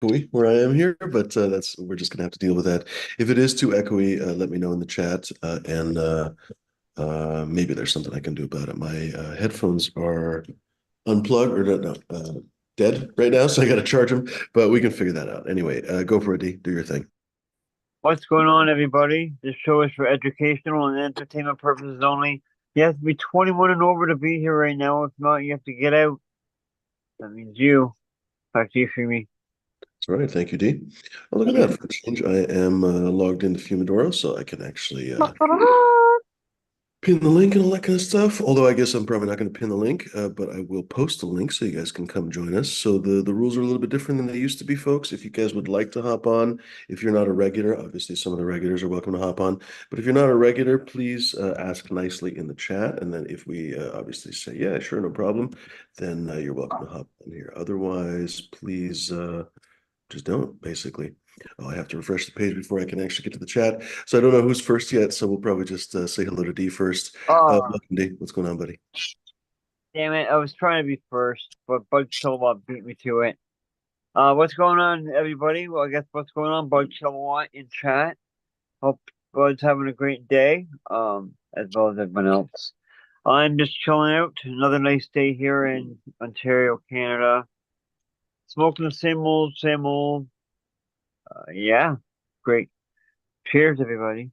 where I am here, but we're just gonna have to deal with that. If it is too echoey, let me know in the chat, and maybe there's something I can do about it. My headphones are unplugged or dead right now, so I got to charge them. But we can figure that out. Anyway, go for it, D. Do your thing. What's going on, everybody? This show is for educational and entertainment purposes only. You have to be 21 and over to be here right now. If not, you have to get out. That means you. Back to you, Freemy. That's all right. Thank you, D. Oh, look at that. For a change, I am logged into Fumidoro, so I can actually pin the link and all that kind of stuff. Although I guess I'm probably not going to pin the link, but I will post a link so you guys can come join us. So the rules are a little bit different than they used to be, folks. If you guys would like to hop on, if you're not a regular, obviously some of the regulars are welcome to hop on. But if you're not a regular, please ask nicely in the chat, and then if we obviously say yeah, sure, no problem, then you're welcome to hop on here. Otherwise, please just don't, basically. Oh, I have to refresh the page before I can actually get to the chat. So I don't know who's first yet, so we'll probably just say hello to D first. Oh, Welcome, D. What's going on, buddy? damn it. I was trying to be first, but Bug Kilowatt beat me to it. What's going on, everybody? Well, I guess what's going on, Bug Kilowatt in chat. Hope Bud's having a great day, as well as everyone else. I'm just chilling out. Another nice day here in Ontario, Canada. Smoking the same old, same old. Yeah, great. Cheers, everybody.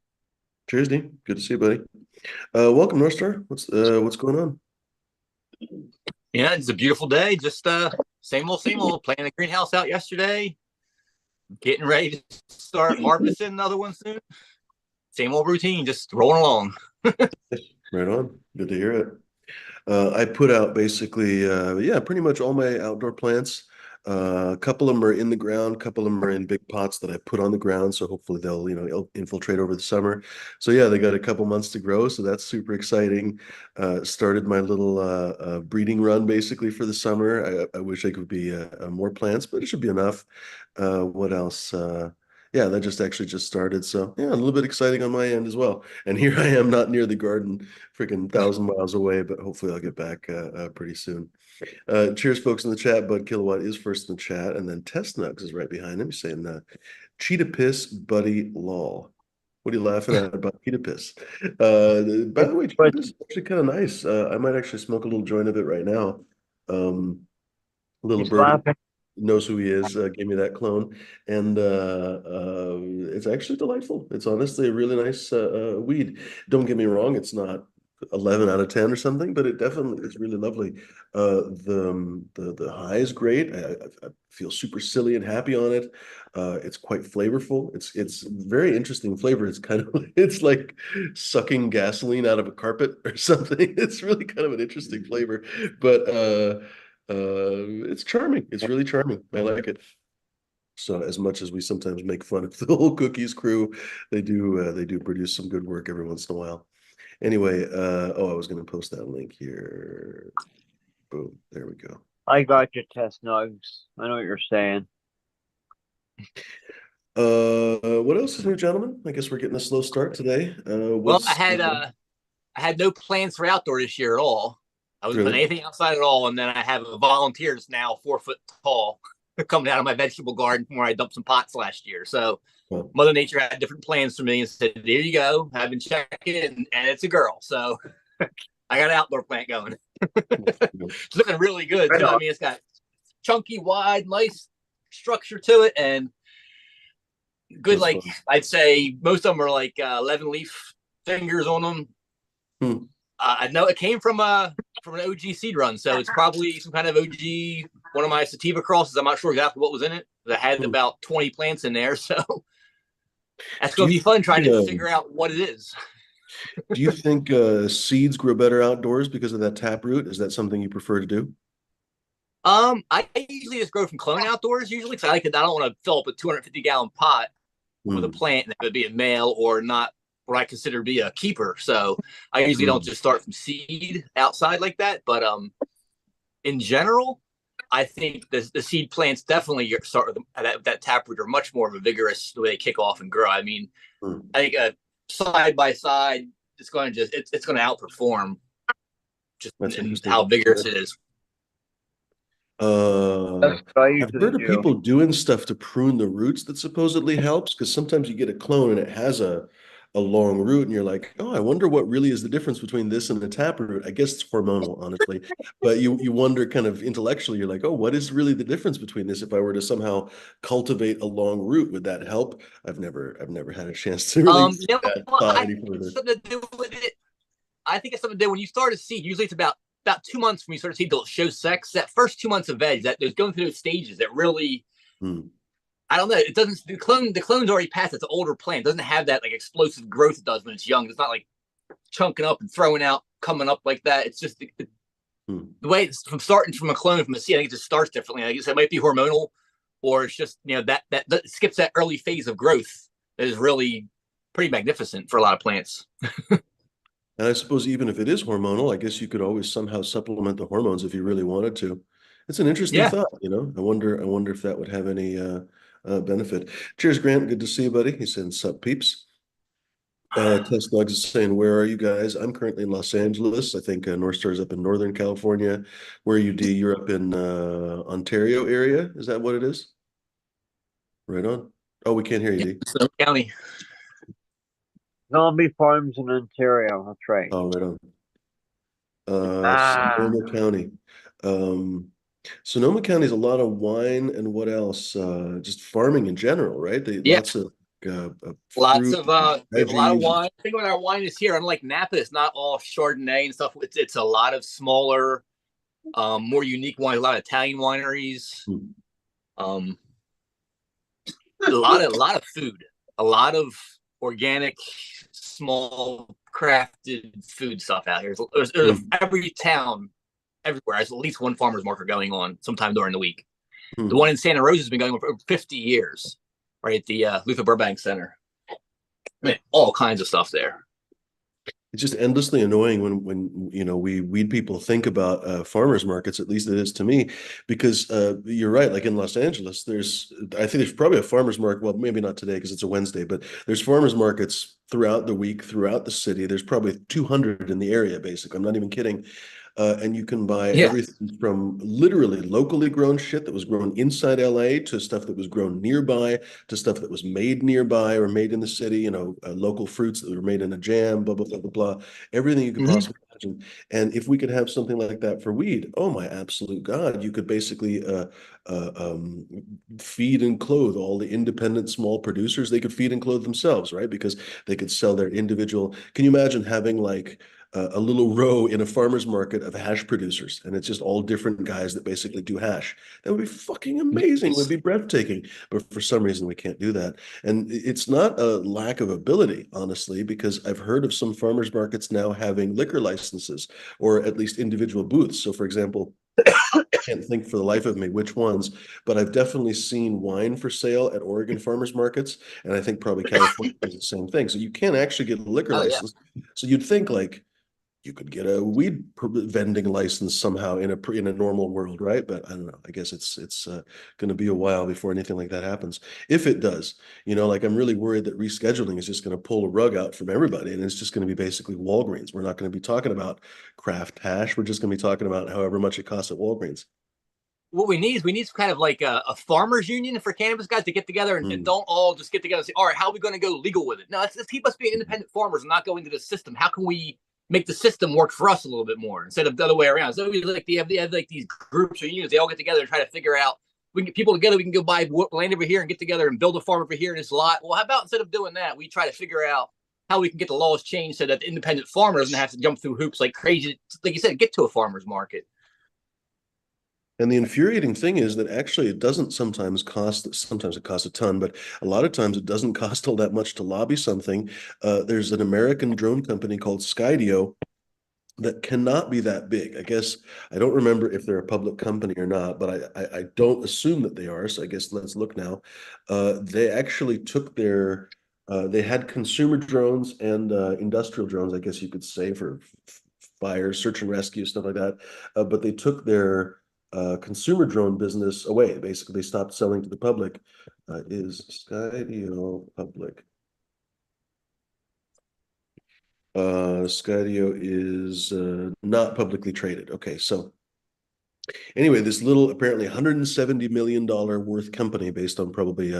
Cheers, D. Good to see you, buddy. Welcome, North Star. What's going on? Yeah, it's a beautiful day. Just same old. Playing the greenhouse out yesterday. Getting ready to start harvesting another one soon. Same old routine, just rolling along. Right on. Good to hear it. I put out basically, yeah, pretty much all my outdoor plants. A couple of them are in the ground, a couple of them are in big pots that I put on the ground. So hopefully they'll, infiltrate over the summer. So yeah, they got a couple months to grow. So that's super exciting. Started my little breeding run basically for the summer. I wish I could be more plants, but it should be enough. What else? Yeah, that just actually just started. So yeah, a little bit exciting on my end as well. And here I am, not near the garden, freaking 1,000 miles away, but hopefully I'll get back pretty soon. Cheers, folks in the chat. Bud Kilowatt is first in the chat, and then Test Nugs is right behind him saying, Cheetah Piss, buddy, lol. What are you laughing at about Cheetah Piss? By the way, Cheetah But Piss is actually kind of nice. I might actually smoke a little joint of it right now. Um, Little he's birdie laughing. knows who he is, gave me that clone, and it's actually delightful. It's honestly a really nice weed. Don't get me wrong, it's not 11 out of 10 or something, but it definitely is really lovely. The high is great. I feel super silly and happy on it. It's quite flavorful. It's very interesting flavor. It's kind of it's like sucking gasoline out of a carpet or something. It's really kind of an interesting flavor, but it's charming. It's really charming. I like it. So as much as we sometimes make fun of the whole cookies crew, they do produce some good work every once in a while. Anyway, oh, I was going to post that link here. Boom, there we go. I got your test nugs. I know what you're saying. What else is new, gentlemen? I guess we're getting a slow start today. Well, What's I had no plans for outdoor this year at all. I wasn't putting really? anything outside at all, and then I have a volunteer that's now 4 foot tall coming out of my vegetable garden where I dumped some pots last year. So Well, Mother Nature had different plans for me and said, "There you go. I've been checking, and it's a girl." So I got an outdoor plant going. It's looking really good Right too. I on. mean, it's got chunky, wide, nice structure to it, and good. that's Like fun. I'd say, most of them are like 11 leaf fingers on them. Hmm. I know it came from an OG seed run, so it's probably some kind of OG. One of my sativa crosses. I'm not sure exactly what was in it. I had Hmm. about 20 plants in there, so that's Do going you to be fun trying to uh, figure out what it is. do you think seeds grow better outdoors because of that tap root? Is that something you prefer to do? I usually just grow from clone outdoors usually because I like it. I don't want to fill up a 250-gallon pot with a Hmm. plant that would be a male or not what I consider to be a keeper. So I usually don't Hmm. just start from seed outside like that. But in general, I think the seed plants definitely start with that taproot are much more of a vigorous the way they kick off and grow. I mean, Hmm. I think side by side, it's going to outperform just That's in interesting. how vigorous it is. Uh, That's what I I've usually heard of do. people doing stuff to prune the roots that supposedly helps because sometimes you get a clone and it has a long root and you're like, oh, I wonder what really is the difference between this and the taproot. I guess it's hormonal, honestly, but you wonder kind of intellectually, you're like, oh, what is really the difference between this? If I were to somehow cultivate a long root, would that help? I've never had a chance to really You know thought I any think further. it's something to do with it. I think it's something to do when you start to see. Usually, it's about 2 months when you start to see they'll show sex. That first 2 months of veg, that there's going through those stages that really, Hmm. I don't know. It doesn't. The clone's already past. It's an older plant. It doesn't have that like explosive growth it does when it's young. It's not like chunking up and throwing out, coming up like that. It's just Hmm. the way it's from starting from a clone from a seed. I think it just starts differently. Like I guess it might be hormonal, or it's just that skips that early phase of growth that is really pretty magnificent for a lot of plants. And I suppose even if it is hormonal, I guess you could always somehow supplement the hormones if you really wanted to. It's an interesting Yeah. thought, you know. I wonder if that would have any benefit. Cheers, Grant. Good to see you, buddy. He's saying sup peeps. Test Dogs is saying, where are you guys? I'm currently in Los Angeles. I think North Star is up in Northern California. Where are you, D? You're up in Ontario area. Is that what it is? Right on. Oh, we can't hear you, D. Sonoma County. Zombie Farms in Ontario. That's right. Oh, right on. Ah, Sonoma County. Um, Sonoma County is a lot of wine and what else? Just farming in general, right? They Yeah. lots of Lots fruit, of we have a lot of veggies. wine. I think what our wine is here, unlike Napa, it's not all Chardonnay and stuff. It's a lot of smaller, more unique wines. A lot of Italian wineries. Hmm. Um, a lot of food. A lot of organic, small crafted food stuff out here. Every town, everywhere has at least one farmer's market going on sometime during the week. The Hmm. one in Santa Rosa has been going on for over 50 years, right at the Luther Burbank Center. I mean, all kinds of stuff there. It's just endlessly annoying when you know we people think about farmers markets. At least it is to me, because you're right. Like in Los Angeles, I think there's probably a farmers market. Well, maybe not today because it's a Wednesday, but there's farmers markets throughout the week, throughout the city. There's probably 200 in the area. Basically, I'm not even kidding. And you can buy Yeah. everything from literally locally grown shit that was grown inside LA to stuff that was grown nearby to stuff that was made nearby or made in the city, you know, local fruits that were made in a jam, blah, blah, blah, blah, blah, everything you could Mm-hmm. possibly imagine. And if we could have something like that for weed, oh my absolute God, you could basically uh, um, feed and clothe all the independent small producers. They could feed and clothe themselves, right? Because they could sell their individual. Can you imagine having like a little row in a farmer's market of hash producers, and it's just all different guys that basically do hash? That would be fucking amazing. It would be breathtaking. But for some reason, we can't do that. And it's not a lack of ability, honestly, because I've heard of some farmers markets now having liquor licenses or at least individual booths. So, for example, I can't think for the life of me which ones, but I've definitely seen wine for sale at Oregon farmers markets, and I think probably California does the same thing. So you can actually get a liquor Oh yeah. license. So you'd think like you could get a weed vending license somehow in a normal world, right? But I don't know. I guess it's going to be a while before anything like that happens. If it does, you know, like I'm really worried that rescheduling is just going to pull a rug out from everybody, and it's just going to be basically Walgreens. We're not going to be talking about craft hash. We're just going to be talking about however much it costs at Walgreens. What we need kind of like a farmers union for cannabis guys to get together and Mm. don't all just get together and say, all right, how are we going to go legal with it? No, let's keep us being independent farmers and not go into the system. How can we make the system work for us a little bit more instead of the other way around? So we like they have like these groups or unions. They all get together and try to figure out. We can get people together. We can go buy land over here and get together and build a farm over here in this lot. Well, how about instead of doing that, we try to figure out how we can get the laws changed so that the independent farmer doesn't have to jump through hoops like crazy. Like you said, get to a farmer's market. And the infuriating thing is that actually it doesn't sometimes it costs a ton, but a lot of times it doesn't cost all that much to lobby something. There's an American drone company called Skydio that cannot be that big. I guess I don't remember if they're a public company or not, but I don't assume that they are. So I guess let's look now. They actually took they had consumer drones and industrial drones, I guess you could say, for fire, search and rescue, stuff like that. But they took their consumer drone business away. Basically, they stopped selling to the public. Is Skydio public? Skydio is not publicly traded. Okay, so Anyway, this little apparently $170 million worth company based on probably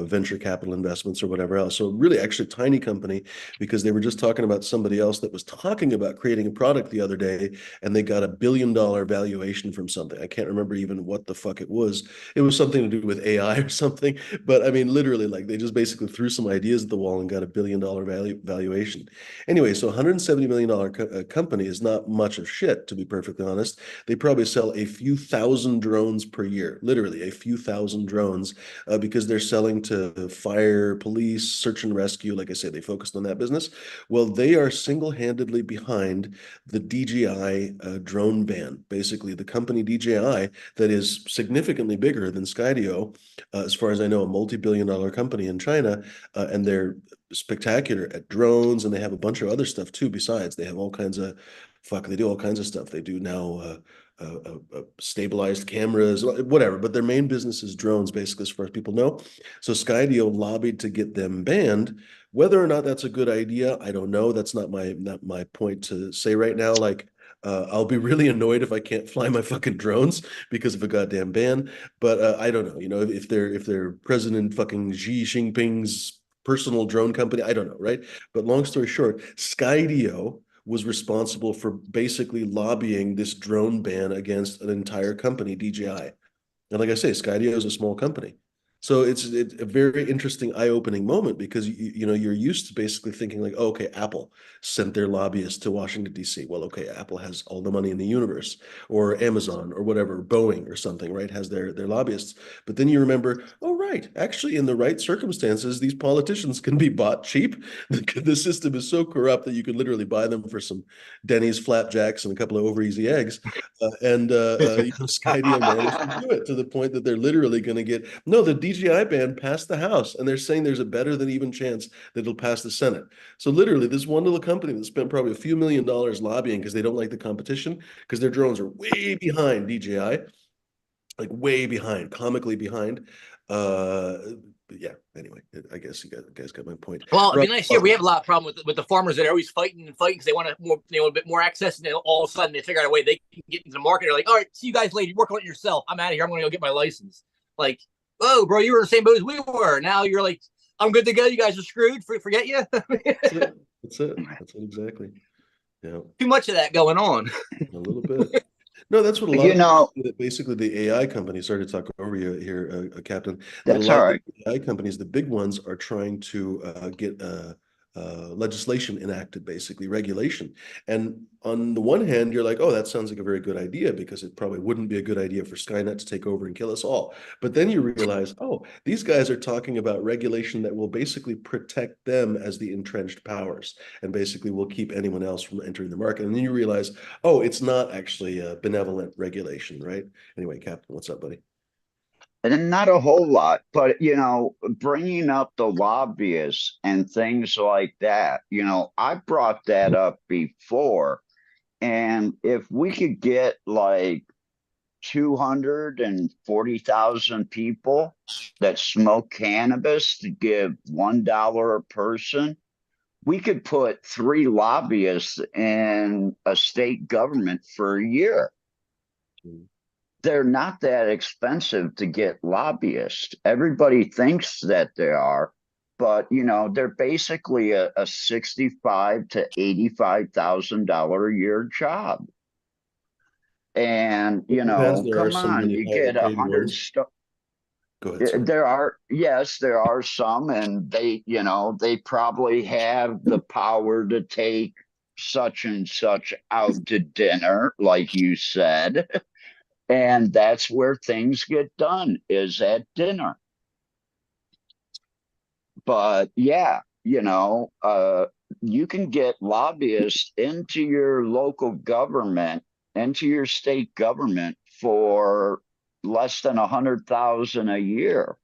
venture capital investments or whatever else. So really actually tiny company because they were just talking about somebody else that was talking about creating a product the other day and they got $1 billion valuation from something. I can't remember even what the fuck it was. It was something to do with AI or something. But I mean, literally, like they just basically threw some ideas at the wall and got $1 billion valuation. Anyway, so $170 million company is not much of shit, to be perfectly honest. They probably sell a few thousand drones per year, literally a few thousand drones, because they're selling to fire, police, search and rescue. Like I said, they focused on that business. Well, they are single-handedly behind the DJI drone ban. Basically, the company DJI that is significantly bigger than Skydio, as far as I know, a multi-billion dollar company in China, and they're spectacular at drones, and they have a bunch of other stuff too. Besides, they have all kinds of they do all kinds of stuff. They do now stabilized cameras, whatever. But their main business is drones, basically, as far as people know. So Skydio lobbied to get them banned. Whether or not that's a good idea, I don't know. That's not my point to say right now. Like, I'll be really annoyed if I can't fly my fucking drones because of a goddamn ban. But I don't know. You know, if they're President fucking Xi Jinping's personal drone company, I don't know, right? But long story short, Skydio was responsible for basically lobbying this drone ban against an entire company, DJI. And like I say, Skydio is a small company. So it's a very interesting, eye-opening moment because you know you're used to basically thinking like, oh, okay, Apple sent their lobbyists to Washington D.C. Well, okay, Apple has all the money in the universe, or Amazon, or whatever, Boeing or something, right? Has their lobbyists. But then you remember, oh, right, actually, in the right circumstances, these politicians can be bought cheap. The system is so corrupt that you could literally buy them for some Denny's flapjacks and a couple of over easy eggs. Skydio managed to do it to the point that they're literally going to get no. The DGI ban passed the House, and they're saying there's a better than even chance that it'll pass the Senate. So literally, this one little company that spent probably a few $1 million lobbying because they don't like the competition because their drones are way behind DJI, like way behind, comically behind. Uh, but yeah. Anyway, I guess you guys got my point. Well, it'd be Right. nice here. We have a lot of problem with the farmers that are always fighting and fighting because they want a bit more access, and then all of a sudden they figure out a way they can get into the market. They're like, all right, see you guys later. Work on it yourself. I'm out of here. I'm going to go get my license. Like, oh, bro, you were in the same boat as we were. Now you're like, I'm good to go. You guys are screwed. Forget you. That's it. That's it. That's it exactly. Yeah. Too much of that going on. A little bit. No, that's what a lot You of know, that basically the AI companies, sorry to talk over you here, Captain, that a that's lot all of right. the AI companies, the big ones, are trying to get legislation enacted, basically regulation. And on the one hand, you're like, oh, that sounds like a very good idea because it probably wouldn't be a good idea for Skynet to take over and kill us all. But then you realize, oh, these guys are talking about regulation that will basically protect them as the entrenched powers and basically will keep anyone else from entering the market. And then you realize, oh, it's not actually a benevolent regulation, right? Anyway, Captain, what's up, buddy? And not a whole lot, but bringing up the lobbyists and things like that, I brought that up before. And if we could get like 240,000 people that smoke cannabis to give $1 a person, we could put 3 lobbyists in a state government for a year. Mm. They're not that expensive to get lobbyists. Everybody thinks that they are, but they're basically a $65,000 to $85,000 a year job. And There are come some on, really you highly get paid 100. ones. Go ahead, sorry. There are, yes, there are some, and they probably have the power to take such and such out to dinner, like you said. And that's where things get done, is at dinner. But yeah, you can get lobbyists into your local government, into your state government for less than 100,000 a year.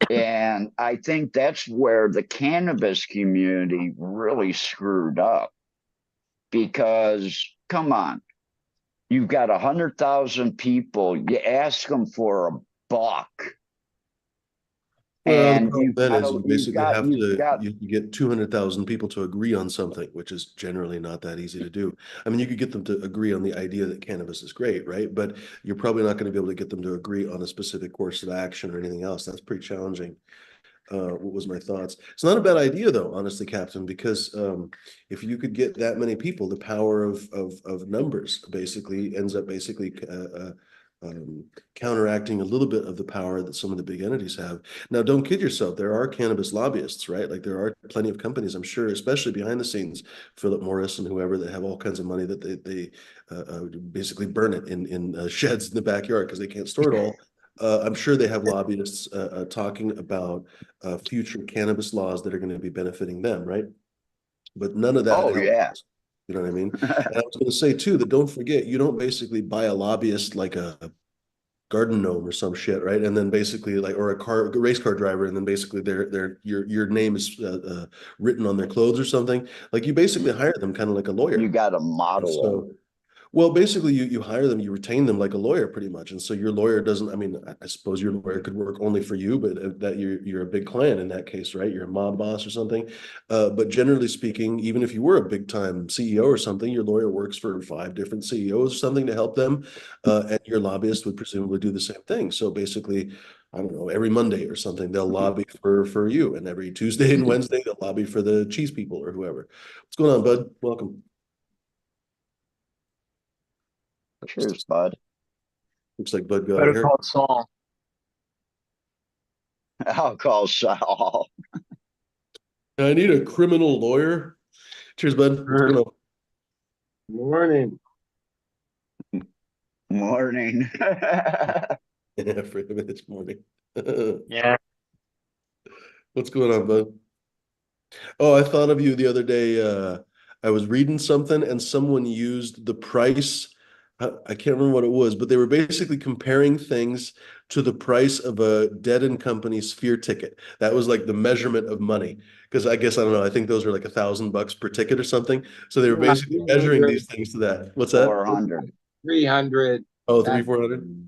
And I think that's where the cannabis community really screwed up. Because come on, you've got 100,000 people, you ask them for $1. Well, the And problem then is you basically have you've to got you get 200,000 people to agree on something, which is generally not that easy to do. I mean, you could get them to agree on the idea that cannabis is great, right? But you're probably not going to be able to get them to agree on a specific course of action or anything else. That's pretty challenging. What was my thoughts? It's not a bad idea though, honestly, Captain, because if you could get that many people, the power of numbers basically ends up basically counteracting a little bit of the power that some of the big entities have. Now, don't kid yourself. There are cannabis lobbyists, right? Like there are plenty of companies, I'm sure, especially behind the scenes, Philip Morris and whoever that have all kinds of money that they basically burn it in sheds in the backyard because they can't store it all. I'm sure they have lobbyists talking about future cannabis laws that are going to be benefiting them, right? But none of that oh helps. yeah. You know what I mean? And I was going to say too that don't forget, you don't basically buy a lobbyist like a garden gnome or some shit, right? And then basically like, or a race car driver, and then basically your name is written on their clothes or something. Like you basically hire them kind of like a You lawyer. got to And model them. so well, basically, you hire them, you retain them like a lawyer, pretty much, and so your lawyer doesn't. I mean, I suppose your lawyer could work only for you, but that you're a big client in that case, right? You're a mob boss or something. But generally speaking, even if you were a big time CEO or something, your lawyer works for 5 different CEOs or something to help them, and your lobbyist would presumably do the same thing. So basically, I don't know, every Monday or something, they'll lobby for you, and every Tuesday and Wednesday they'll lobby for the cheese people or whoever. What's going on, bud? Welcome. Cheers, bud. Looks like Bud got a Better hair. call Saul. I'll call Saul. I need a criminal lawyer. Cheers, bud. What's going on? Morning. Morning. Yeah, for him this morning. Yeah. What's going on, bud? Oh, I thought of you the other day. I was reading something and someone used the price. I can't remember what it was, but they were basically comparing things to the price of a Dead and Company Sphere ticket. That was like the measurement of money. Because I guess, I don't know, I think those are like $1,000 per ticket or something. So they were Yeah, basically measuring 300, these things to that. What's that? 400. 300. Oh, That, 300-400?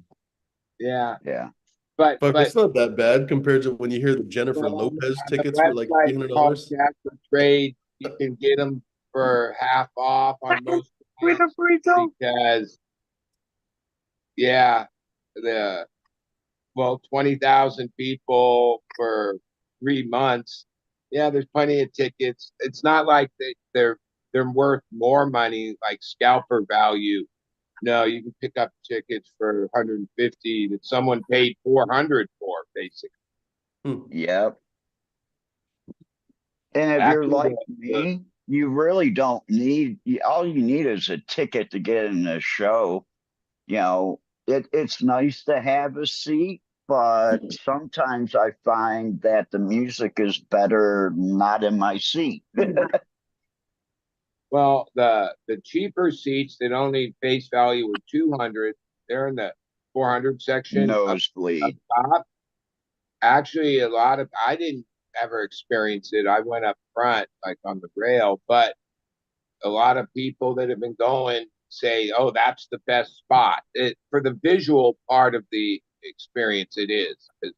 yeah. Yeah. But Fuck, that's not that bad compared to when you hear the Jennifer well, Lopez on the tickets were like website called $300. Casper Trade, you can get them for half off on most Freedom, freedom. because yeah, the 20,000 people for 3 months. Yeah, there's plenty of tickets. It's not like they're worth more money like scalper value. No, you can pick up tickets for 150 that someone paid 400 for, basically. Yep. And if you're Actually, like me, you really don't need, all you need is a ticket to get in the show. You know, it's nice to have a seat, but sometimes I find that the music is better not in my seat. well, the cheaper seats that only face value were 200, they're in the 400 section up Nosebleed. top. Actually, a lot of I didn't ever experience it. I went up front, like on the rail, but a lot of people that have been going say, "Oh, that's the best spot." For the visual part of the experience, it is because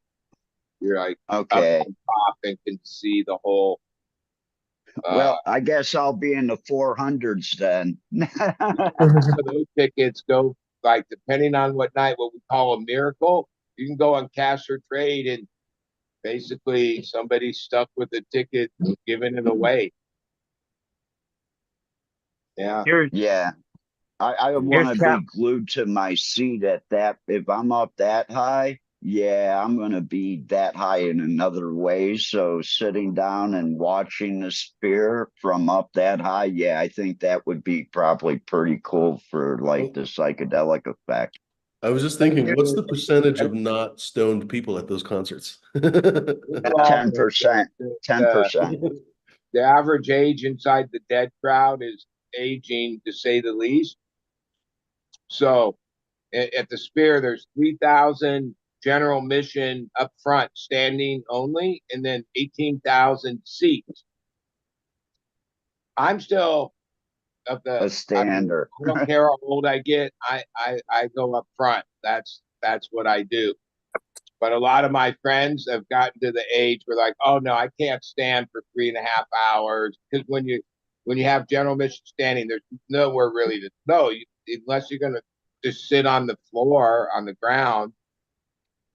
you're like up Okay. on top and can see the whole. Well, I guess I'll be in the 400s then. So those tickets go like depending on what night, what we call a miracle. You can go on Cash or Trade and basically somebody stuck with a ticket giving it away. Yeah. Here's Yeah. I want to Cap. be glued to my seat at that. If I'm up that high, yeah, I'm going to be that high in another way. So sitting down and watching the Sphere from up that high, yeah, I think that would be probably pretty cool for like the psychedelic effect. I was just thinking, what's the percentage of not stoned people at those concerts? 10%, 10%. The average age inside the Dead crowd is aging, to say the least. So at the Sphere, there's 3,000 general mission up front, standing only, and then 18,000 seats. I'm still of the A standard. I don't care how old I get. I go up front. That's what I do. But a lot of my friends have gotten to the age where like, oh no, I can't stand for 3.5 hours. Because when you have general admission standing, there's nowhere really to go. Unless you're gonna just sit on the floor on the ground,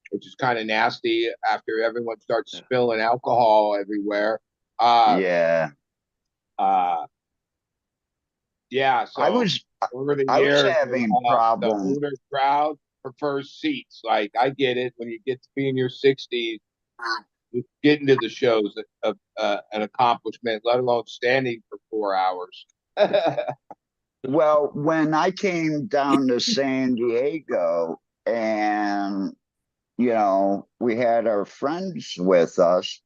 which is kind of nasty after everyone starts spilling alcohol everywhere. Yeah. Yeah, I so was over the I was years, having the problems. older crowd prefers seats. Like I get it when you get to be in your 60s, getting to the shows of an accomplishment, let alone standing for 4 hours. Well, when I came down to San Diego and, we had our friends with us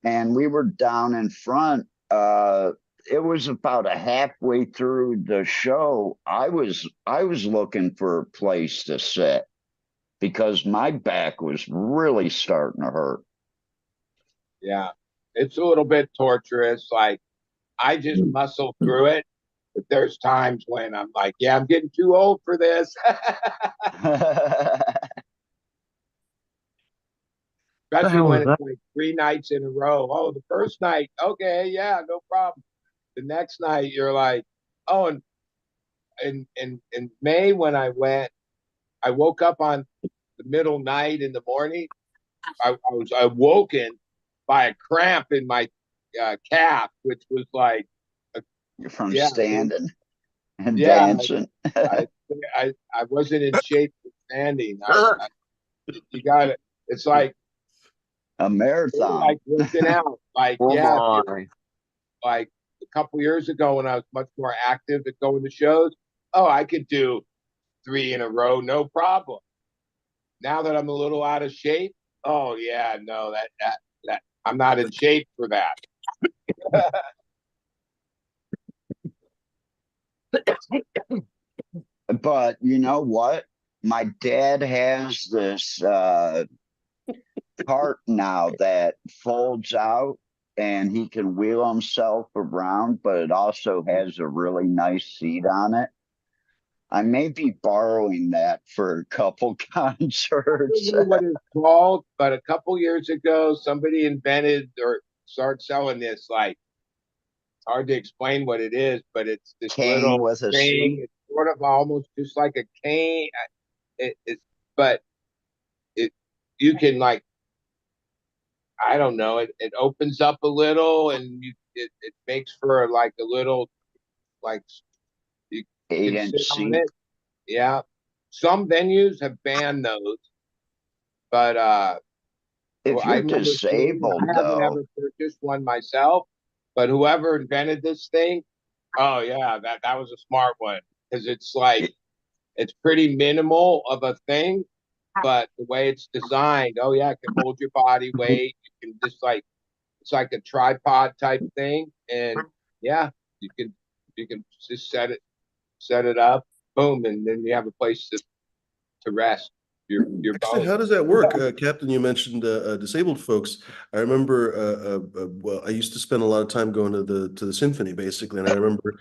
and we were down in front, it was about a halfway through the show. I was looking for a place to sit because my back was really starting to hurt. Yeah, it's a little bit torturous. Like I just muscle through it. But there's times when I'm like, yeah, I'm getting too old for this. Especially hell when was it's that? like 3 nights in a row. Oh, the first night, okay, yeah, no problem. The next night, you're like, oh, and in May when I went, I woke up on the middle night in the morning. I was awoken by a cramp in my calf, which was like, From yeah, standing and yeah. dancing. I I wasn't in shape for standing. You got it. It's like A marathon. like working out. Like Oh yeah, my. like a couple years ago when I was much more active to going to shows. Oh, I could do 3 in a row, no problem. Now that I'm a little out of shape, oh yeah, no, that I'm not in shape for that. But you know what? My dad has this cart now that folds out and he can wheel himself around, but it also has a really nice seat on it. I may be borrowing that for a couple I don't concerts. know what it's called, but a couple years ago, somebody invented or started selling this. Like, it's hard to explain what it is, but it's this Cane little with a thing. seat. It's sort of almost just like a cane. But it you can like I don't know. It opens up a little, and it makes for like a little like you eight can sit inch on seat. it. Yeah, some venues have banned those, but If I you're remember seeing. disabled, I haven't though, ever purchased one myself, but whoever invented this thing, oh yeah, that was a smart one because it's like it, it's pretty minimal of a thing, but the way it's designed, oh yeah, it can hold your body weight. You can just like it's like a tripod type thing, and yeah, you can you can just set it up, boom, and then you have a place to rest your Actually, bones. how does that work? Captain, you mentioned disabled folks. I remember, well, I used to spend a lot of time going to the symphony, basically, and I remember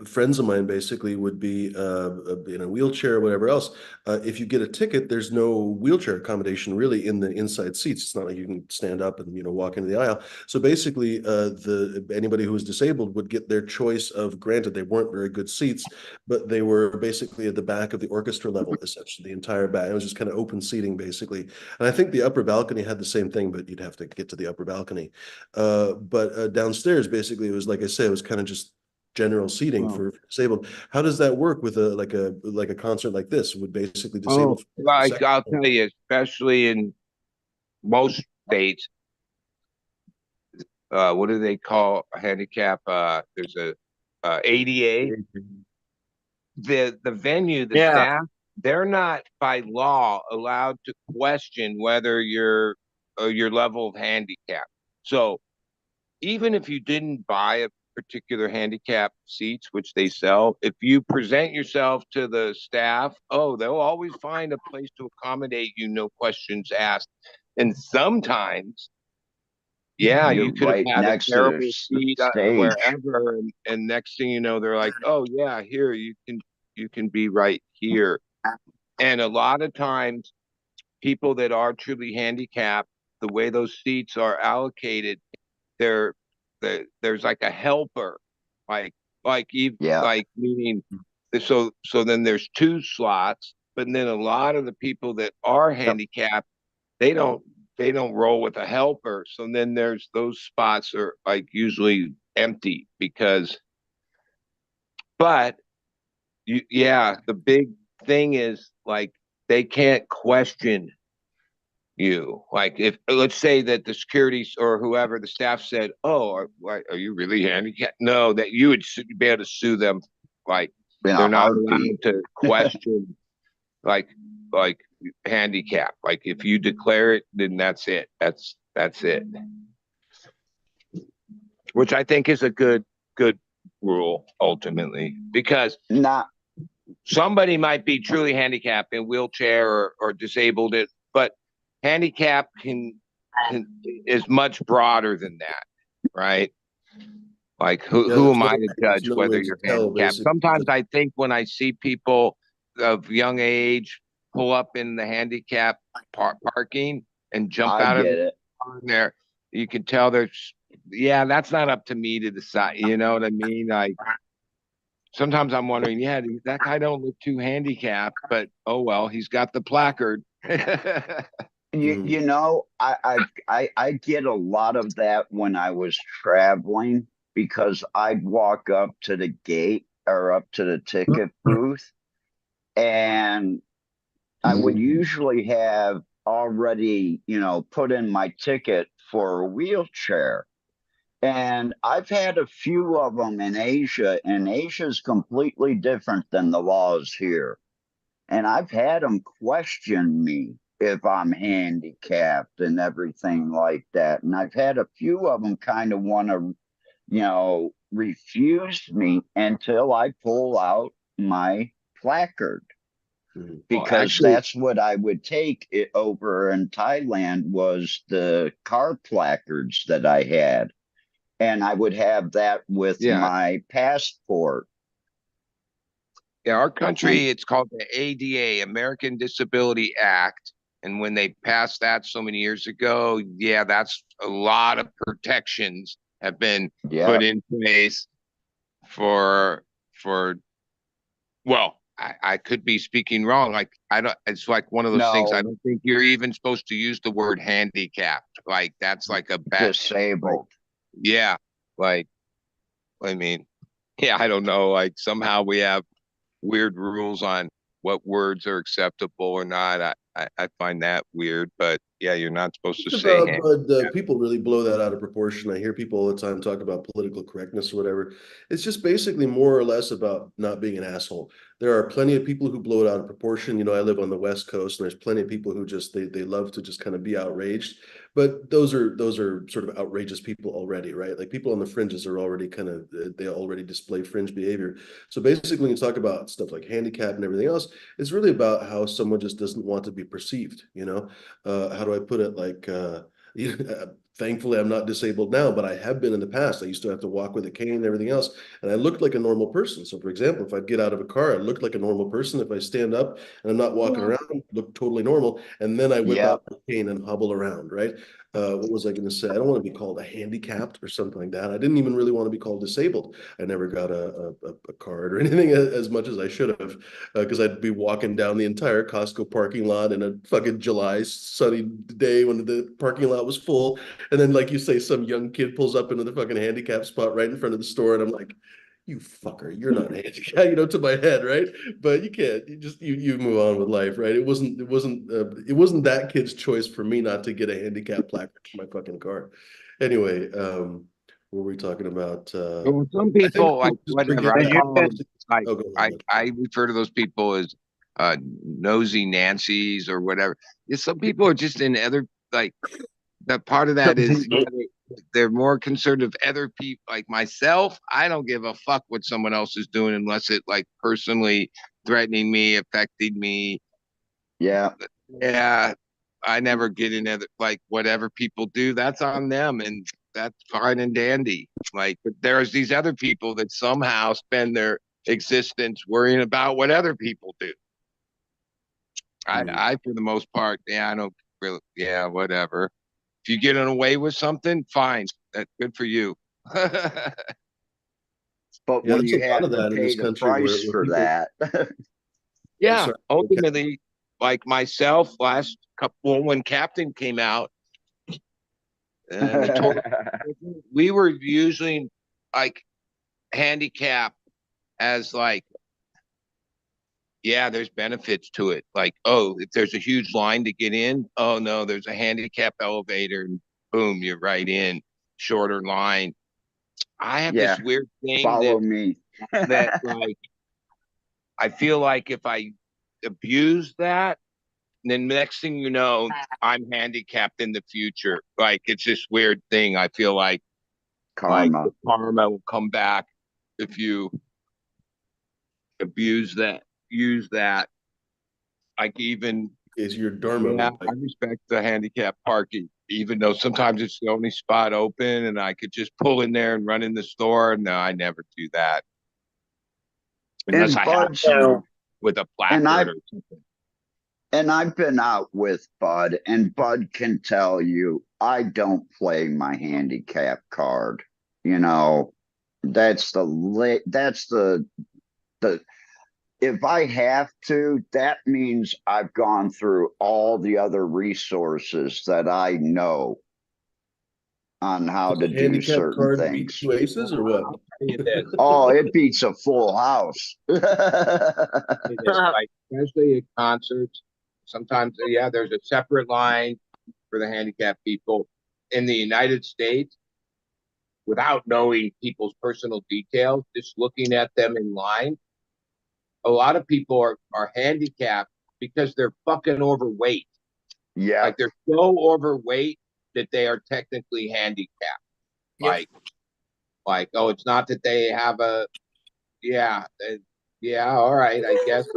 friends of mine basically would be in a wheelchair or whatever else. If you get a ticket, there's no wheelchair accommodation really in the inside seats. It's not like you can stand up and walk into the aisle. So basically, the anybody who was disabled would get their choice of. Granted, they weren't very good seats, but they were basically at the back of the orchestra level, essentially the entire back. It was just kind of open seating, basically. And I think the upper balcony had the same thing, but you'd have to get to the upper balcony. But downstairs, basically, it was like I said, it was kind of just general seating Oh, for disabled. How does that work with a concert like this? Would basically Oh, disabled folks get a like section? I'll tell you, especially in most states, what do they call a handicap? There's a ADA. The venue, the yeah. staff, they're not by law allowed to question whether your level of handicap. So even if you didn't buy a particular handicap seats, which they sell, if you present yourself to the staff, oh, they'll always find a place to accommodate you, no questions asked. And sometimes, yeah, you're you could have right had a next to their terrible seat stage. wherever, and next thing you know, they're like, "Oh yeah, here you can be right here." And a lot of times, people that are truly handicapped, the way those seats are allocated, they're, there's like a helper, like Yeah. like meaning, so then there's two slots, but then a lot of the people that are handicapped, they don't they don't roll with a helper. So then there's those spots are like usually empty because, but yeah, the big thing is like they can't question you. Like if let's say that the securities or whoever the staff said, "Oh, are you really handicapped?" No, that you would be able to sue them. Like In they're a not heartbeat. allowed to question like like handicap. Like if you declare it, then that's it. That's it. Which I think is a good rule ultimately because Not somebody might be truly handicapped in wheelchair or disabled it, but handicap can is much broader than that, right? Like Yeah, who there's am no I to there's judge no whether way to you're tell handicapped? basically. Sometimes I think when I see people of young age pull up in the handicap parking and jump I out of the get it. car in there, you can tell there's yeah, that's not up to me to decide. You know what I mean? Like sometimes I'm wondering, yeah, that guy don't look too handicapped, but oh well, he's got the placard. You know, I get a lot of that when I was traveling because I'd walk up to the gate or up to the ticket booth and I would usually have already, put in my ticket for a wheelchair. And I've had a few of them in Asia, and Asia's completely different than the laws here. And I've had them question me if I'm handicapped and everything like that. And I've had a few of them kind of want to, refuse me until I pull out my placard Mhm. Well, because actually, that's what I would take it over in Thailand was the car placards that I had. And I would have that with yeah, my passport. yeah, our And country, it's called the ADA, American Disability Act. And when they passed that so many years ago, yeah, that's a lot of protections have been yeah, put in place for for well, I could be speaking wrong. Like I don't it's like one of those things I no, don't think you're even supposed to use the word handicapped. Like that's like a bad like disabled. yeah, like I mean, yeah, I don't know. Like somehow we have weird rules on what words are acceptable or not. I find that weird, but yeah, you're not supposed to It's say about, hand. but people really blow that out of proportion. I hear people all the time talk about political correctness or whatever. It's just basically more or less about not being an asshole. There are plenty of people who blow it out of proportion. I live on the West Coast, and there's plenty of people who just they love to just kind of be outraged. But those are sort of outrageous people already, right? Like people on the fringes are already kind of they already display fringe behavior. So basically, when you talk about stuff like handicap and everything else, it's really about how someone just doesn't want to be perceived. How do I put it? Like, thankfully, I'm not disabled now, but I have been in the past. I used to have to walk with a cane and everything else, and I looked like a normal person. So, for example, if I'd get out of a car, I look like a normal person. If I stand up and I'm not walking around, I look totally normal. And then I whip Yep. out my cane and hobble around, right? What was I going to say? I don't want to be called a handicapped or something like that. I didn't even really want to be called disabled. I never got a card or anything as much as I should have because I'd be walking down the entire Costco parking lot in a fucking July sunny day when the parking lot was full. And then, like you say, some young kid pulls up into the fucking handicap spot right in front of the store. And I'm like, you fucker, you're not handicapped, to my head, right? But you can't, you move on with life, right? It wasn't that kid's choice for me not to get a handicap placard for my fucking car. Anyway, what were we talking about? Well, some I think people like just whatever. I Did forgetting. you call guys, them like Oh, go ahead. I refer to those people as nosy Nancy's or whatever. Yeah, some people are just in other like that part of that is yeah, they're more concerned of other people like myself. I don't give a fuck what someone else is doing unless it like personally threatening me, affecting me. Yeah. Yeah, I never get in other like whatever people do, that's on them and that's fine and dandy. Like, but there's these other people that somehow spend their existence worrying about what other people do. I for the most part, yeah, I don't really, yeah, whatever. If you get away with something, fine. That's good for you. But Yeah, when there's a you lot have of to that in pay this the country price where for people. that, I'm Yeah, sorry. Okay. ultimately, like myself, last couple when Captain came out and the tour, we were using like handicap as like, yeah, there's benefits to it. Like, oh, if there's a huge line to get in, oh no, there's a handicap elevator, and boom, you're right in. Shorter line. I have yeah, this weird thing follow me. that like I feel like if I abuse that, then next thing you know, I'm handicapped in the future. Like it's this weird thing. I feel like Karma. the karma will come back if you abuse that, use that. Like even Is your Dharma yeah, would I respect the handicap parking, even though sometimes it's the only spot open and I could just pull in there and run in the store. No, I never do that unless And I have Bud's, to with a and I placard or something. and I've been out with Bud, and Bud can tell you I don't play my handicap card. You know, that's the if I have to, that means I've gone through all the other resources that I know on how does to a do handicap certain card beat things. two aces or what? I'll tell you this. Oh, it beats a full house. It is like especially at concerts. Sometimes, yeah, there's a separate line for the handicapped people in the United States. Without knowing people's personal details, just looking at them in line, a lot of people are handicapped because they're fucking overweight. Yeah, Like they're so overweight that they are technically handicapped. Yep. Like oh, it's not that they have a yeah, yeah, all right, I guess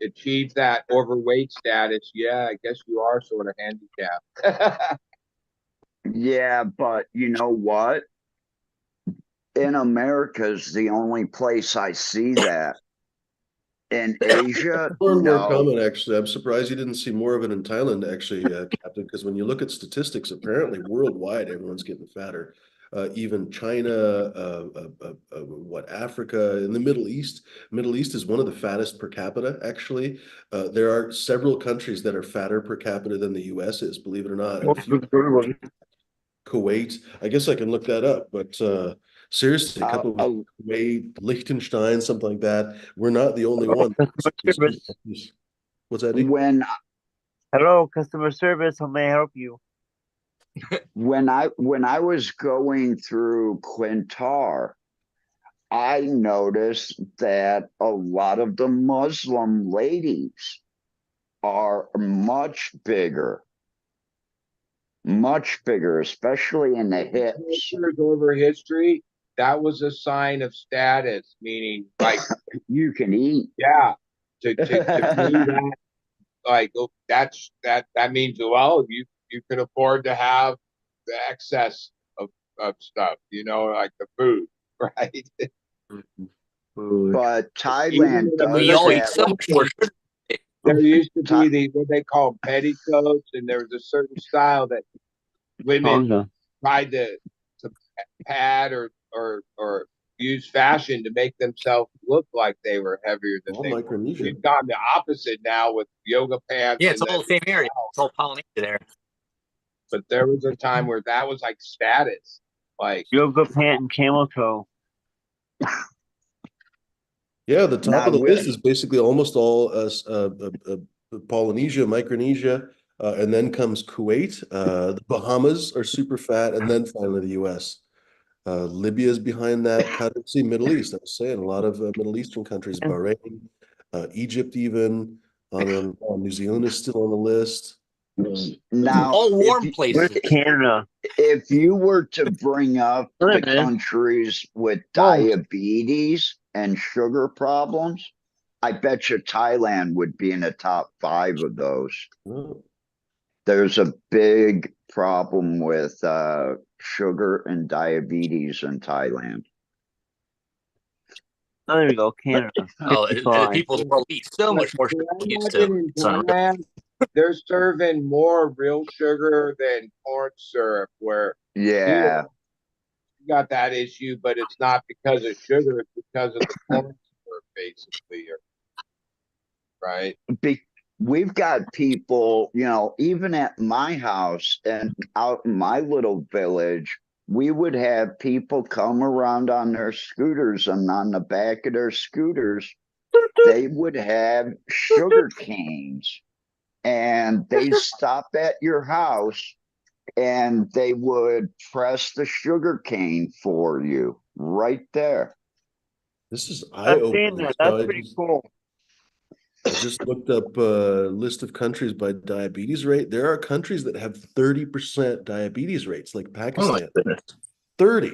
achieve that overweight status, yeah, I guess you are sort of handicapped. yeah, but you know what? In America is the only place I see that. In Asia, More and more no. common, actually. I'm surprised you didn't see more of it in Thailand, actually, Captain, because when you look at statistics, apparently worldwide, everyone's getting fatter. Even China, what Africa, in the Middle East. Middle East is one of the fattest per capita, actually. There are several countries that are fatter per capita than the US is, believe it or not. A few, Kuwait. I guess I can look that up, but seriously, a couple of I'll, Kuwait, Liechtenstein, something like that. We're not the only one. Customer service. What's that, Nick? Hello, customer service. How may I help you? when I was going through Clintar, I noticed that a lot of the Muslim ladies are much bigger, especially in the hips. Cultures over history, that was a sign of status, meaning like You can eat. yeah, to be that like oh, that means well you can afford to have the excess of stuff, you know, like the food, right? But Even Thailand in We does all eat America, have. so much more. there used to Thai, be the what they call petticoats, and there was a certain style that women Tonga. tried to pad or use fashion to make themselves look like they were heavier than All they were. Micronesia. We've gone the opposite now with yoga pants. Yeah, it's and all the same area. It's all Polynesia there. but there was a time where that was like status. Like Yoga pant and camel toe. Yeah, the top Now of the we, list is basically almost all Polynesia, Micronesia, and then comes Kuwait. The Bahamas are super fat, and then finally the U.S. Libya is behind that. Kind of see Middle East. I was saying a lot of Middle Eastern countries, Bahrain, Egypt, even on and on. New Zealand is still on the list. now All warm Where's places. Canada? if you were to bring up Hey, the man. countries with Whoa. diabetes and sugar problems, I bet you Thailand would be in the top 5 of those. Oh, There's a big problem with sugar and diabetes in Thailand. Oh, there we go, Canada. Oh, the 55. people's world eat so But much more can sugar I than we used imagine to. in Son. Thailand, they're serving more real sugar than corn syrup, where here Yeah. you got that issue, but it's not because of sugar, it's because of the corn syrup, basically, right? Be, we've got people, you know, even at my house and out in my little village, we would have people come around on their scooters, and on the back of their scooters, they would have sugar canes, and they stop at your house and they would press the sugar cane for you right there. This is I've seen eye-opening. that. So That's pretty cool. I just looked up a list of countries by diabetes rate. There are countries that have 30% diabetes rates, like Oh my Pakistan. goodness. 30.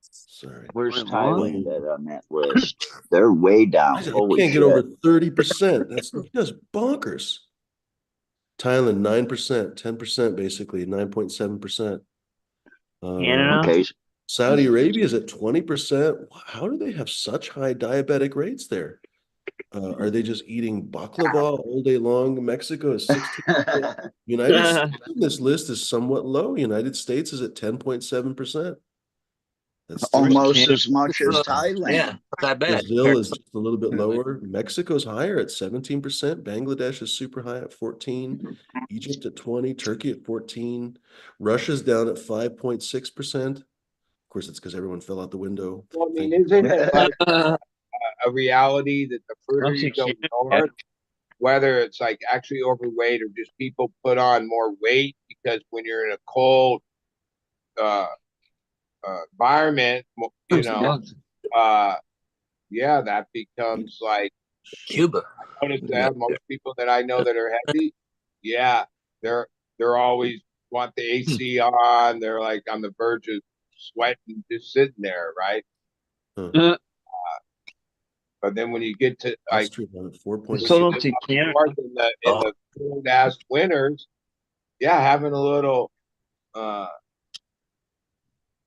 Sorry. Where's Wait, what? Thailand at on that list? They're way down. I Holy can't shit. get over 30%. That's just bonkers. Thailand, 9%, 10% basically, 9.7%. Canada? Okay. Saudi Arabia is at 20%. How do they have such high diabetic rates there? Are they just eating baklava all day long? Mexico is 16%. United States on this list is somewhat low. United States is at 10.7%. That's Almost Canada. as much as Yeah, Thailand. not that bad. Brazil is just a little bit lower. Mexico's higher at 17%. Bangladesh is super high at 14. Egypt at 20. Turkey at 14. Russia's down at 5.6%. Of course, it's because everyone fell out the window. Well, I mean, Thank isn't it like Uh, a reality that the further you go Canada. north, whether it's like actually overweight or just people put on more weight because when you're in a cold uh, environment, you know, yeah, that becomes like Cuba. I notice that most people that I know that are heavy, yeah, they're always want the AC on. They're like on the verge of sweating, just sitting there, right? Uh, But then when you get to like Austria down at I when 4.6. still you don't live see up Canada. north in the cold ass winters, yeah, having a little uh,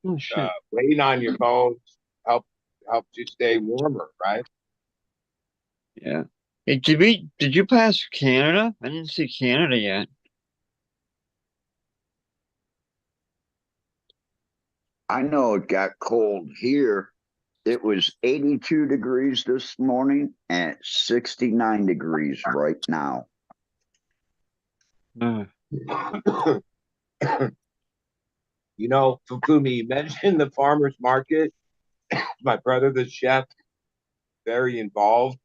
Oh shit. weight on your bones help helps you stay warmer, right? Yeah. Hey, did you pass Canada? I didn't see Canada yet. I know it got cold here. It was 82 degrees this morning and 69 degrees right now. Uh, You know, Fukumi, you mentioned the farmers market. My brother, the chef, very involved.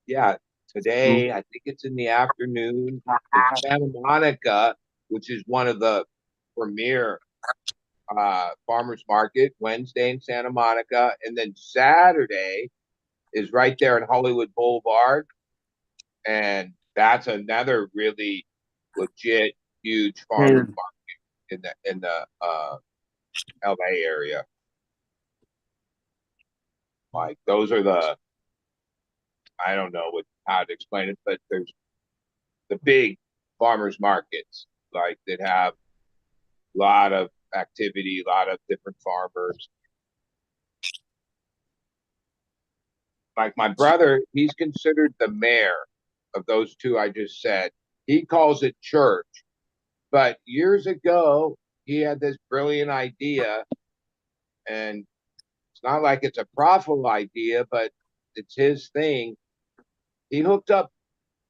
Yeah, today I think it's in the afternoon in Santa Monica, which is one of the premier farmers market. Wednesday in Santa Monica, and then Saturday is right there in Hollywood Boulevard, and that's another really legit huge farmers market in the LA area. Like those are the I don't know how to explain it, but there's the big farmers markets like that have a lot of activity, a lot of different farmers. Like my brother, he's considered the mayor of those two I just said. He calls it church. But years ago, he had this brilliant idea, and it's not like it's a profitable idea, but it's his thing. He hooked up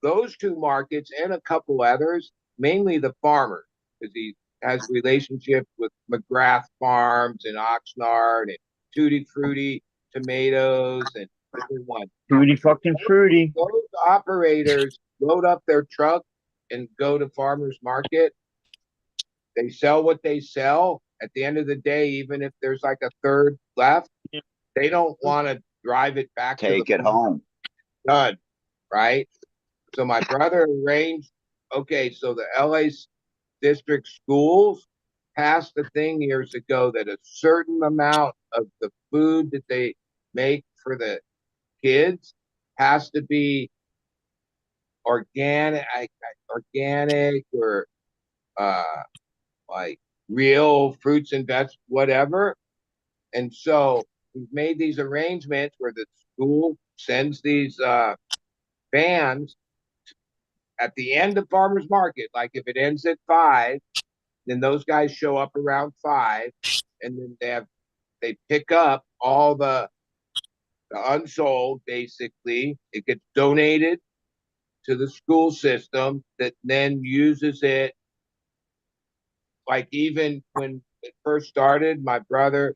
those two markets and a couple others, mainly the farmers, because he has relationships with McGrath Farms and Oxnard and Tutti Frutti tomatoes and different ones. Fruity fucking fruity. Those operators load up their truck and go to farmers market. They sell what they sell. At the end of the day, even if there's like a third left, they don't want to drive it back Take to it home. done, right? So my brother arranged, okay, so the LA district schools passed a thing years ago that a certain amount of the food that they make for the kids has to be organic, organic or like real fruits and vegetables, whatever. And so we've made these arrangements where the school sends these vans at the end of farmers market. Like if it ends at 5, then those guys show up around 5, and then they pick up all the unsold. Basically, it gets donated to the school system that then uses it. Like even when it first started, my brother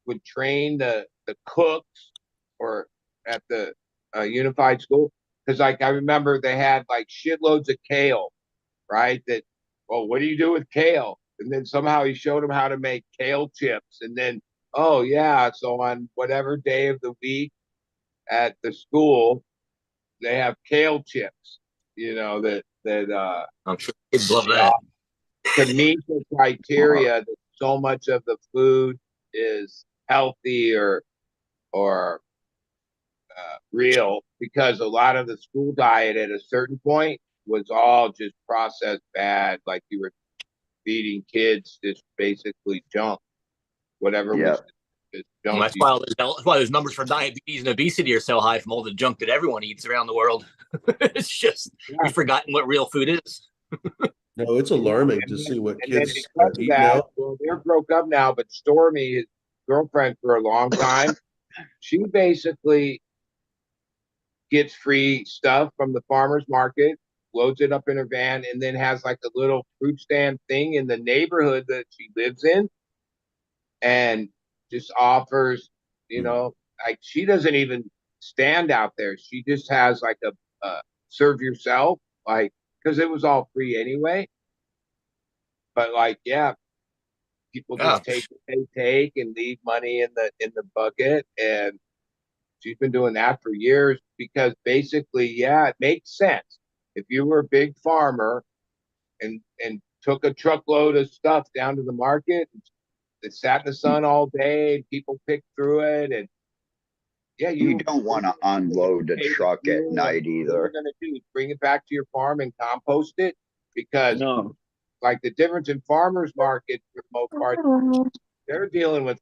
would train the cooks or at the unified school, because like I remember they had like shitloads of kale, right? That, well, what do you do with kale? And then somehow he showed them how to make kale chips, and then, oh yeah, so on whatever day of the week at the school they have kale chips, that I'm sure kids love that. to meet the criteria that so much of the food is healthy or real, because a lot of the school diet at a certain point was all just processed bad, like you were feeding kids just basically junk, whatever Yeah. was just Well, junk. that's why those numbers for diabetes and obesity are so high from all the junk that everyone eats around the world. It's just we've forgotten what real food is. No, it's alarming to see what And then kids because of eat that, now. well, they're broke up now, but Stormy, his girlfriend for a long time, she basically gets free stuff from the farmer's market, loads it up in her van, and then has like a little fruit stand thing in the neighborhood that she lives in, and just offers, like she doesn't even stand out there. She just has like a serve yourself, like, because it was all free anyway. But like, yeah, people Yeah. just take and leave money in the bucket, and she's been doing that for years, because basically, yeah, it makes sense. If you were a big farmer and took a truckload of stuff down to the market, it sat in the sun all day, and people picked through it, and yeah, You don't want to unload a pay the truck at fuel, and night what you're either. going to do is bring it back to your farm and compost it, because No. like the difference in farmers markets for the most part, they're dealing with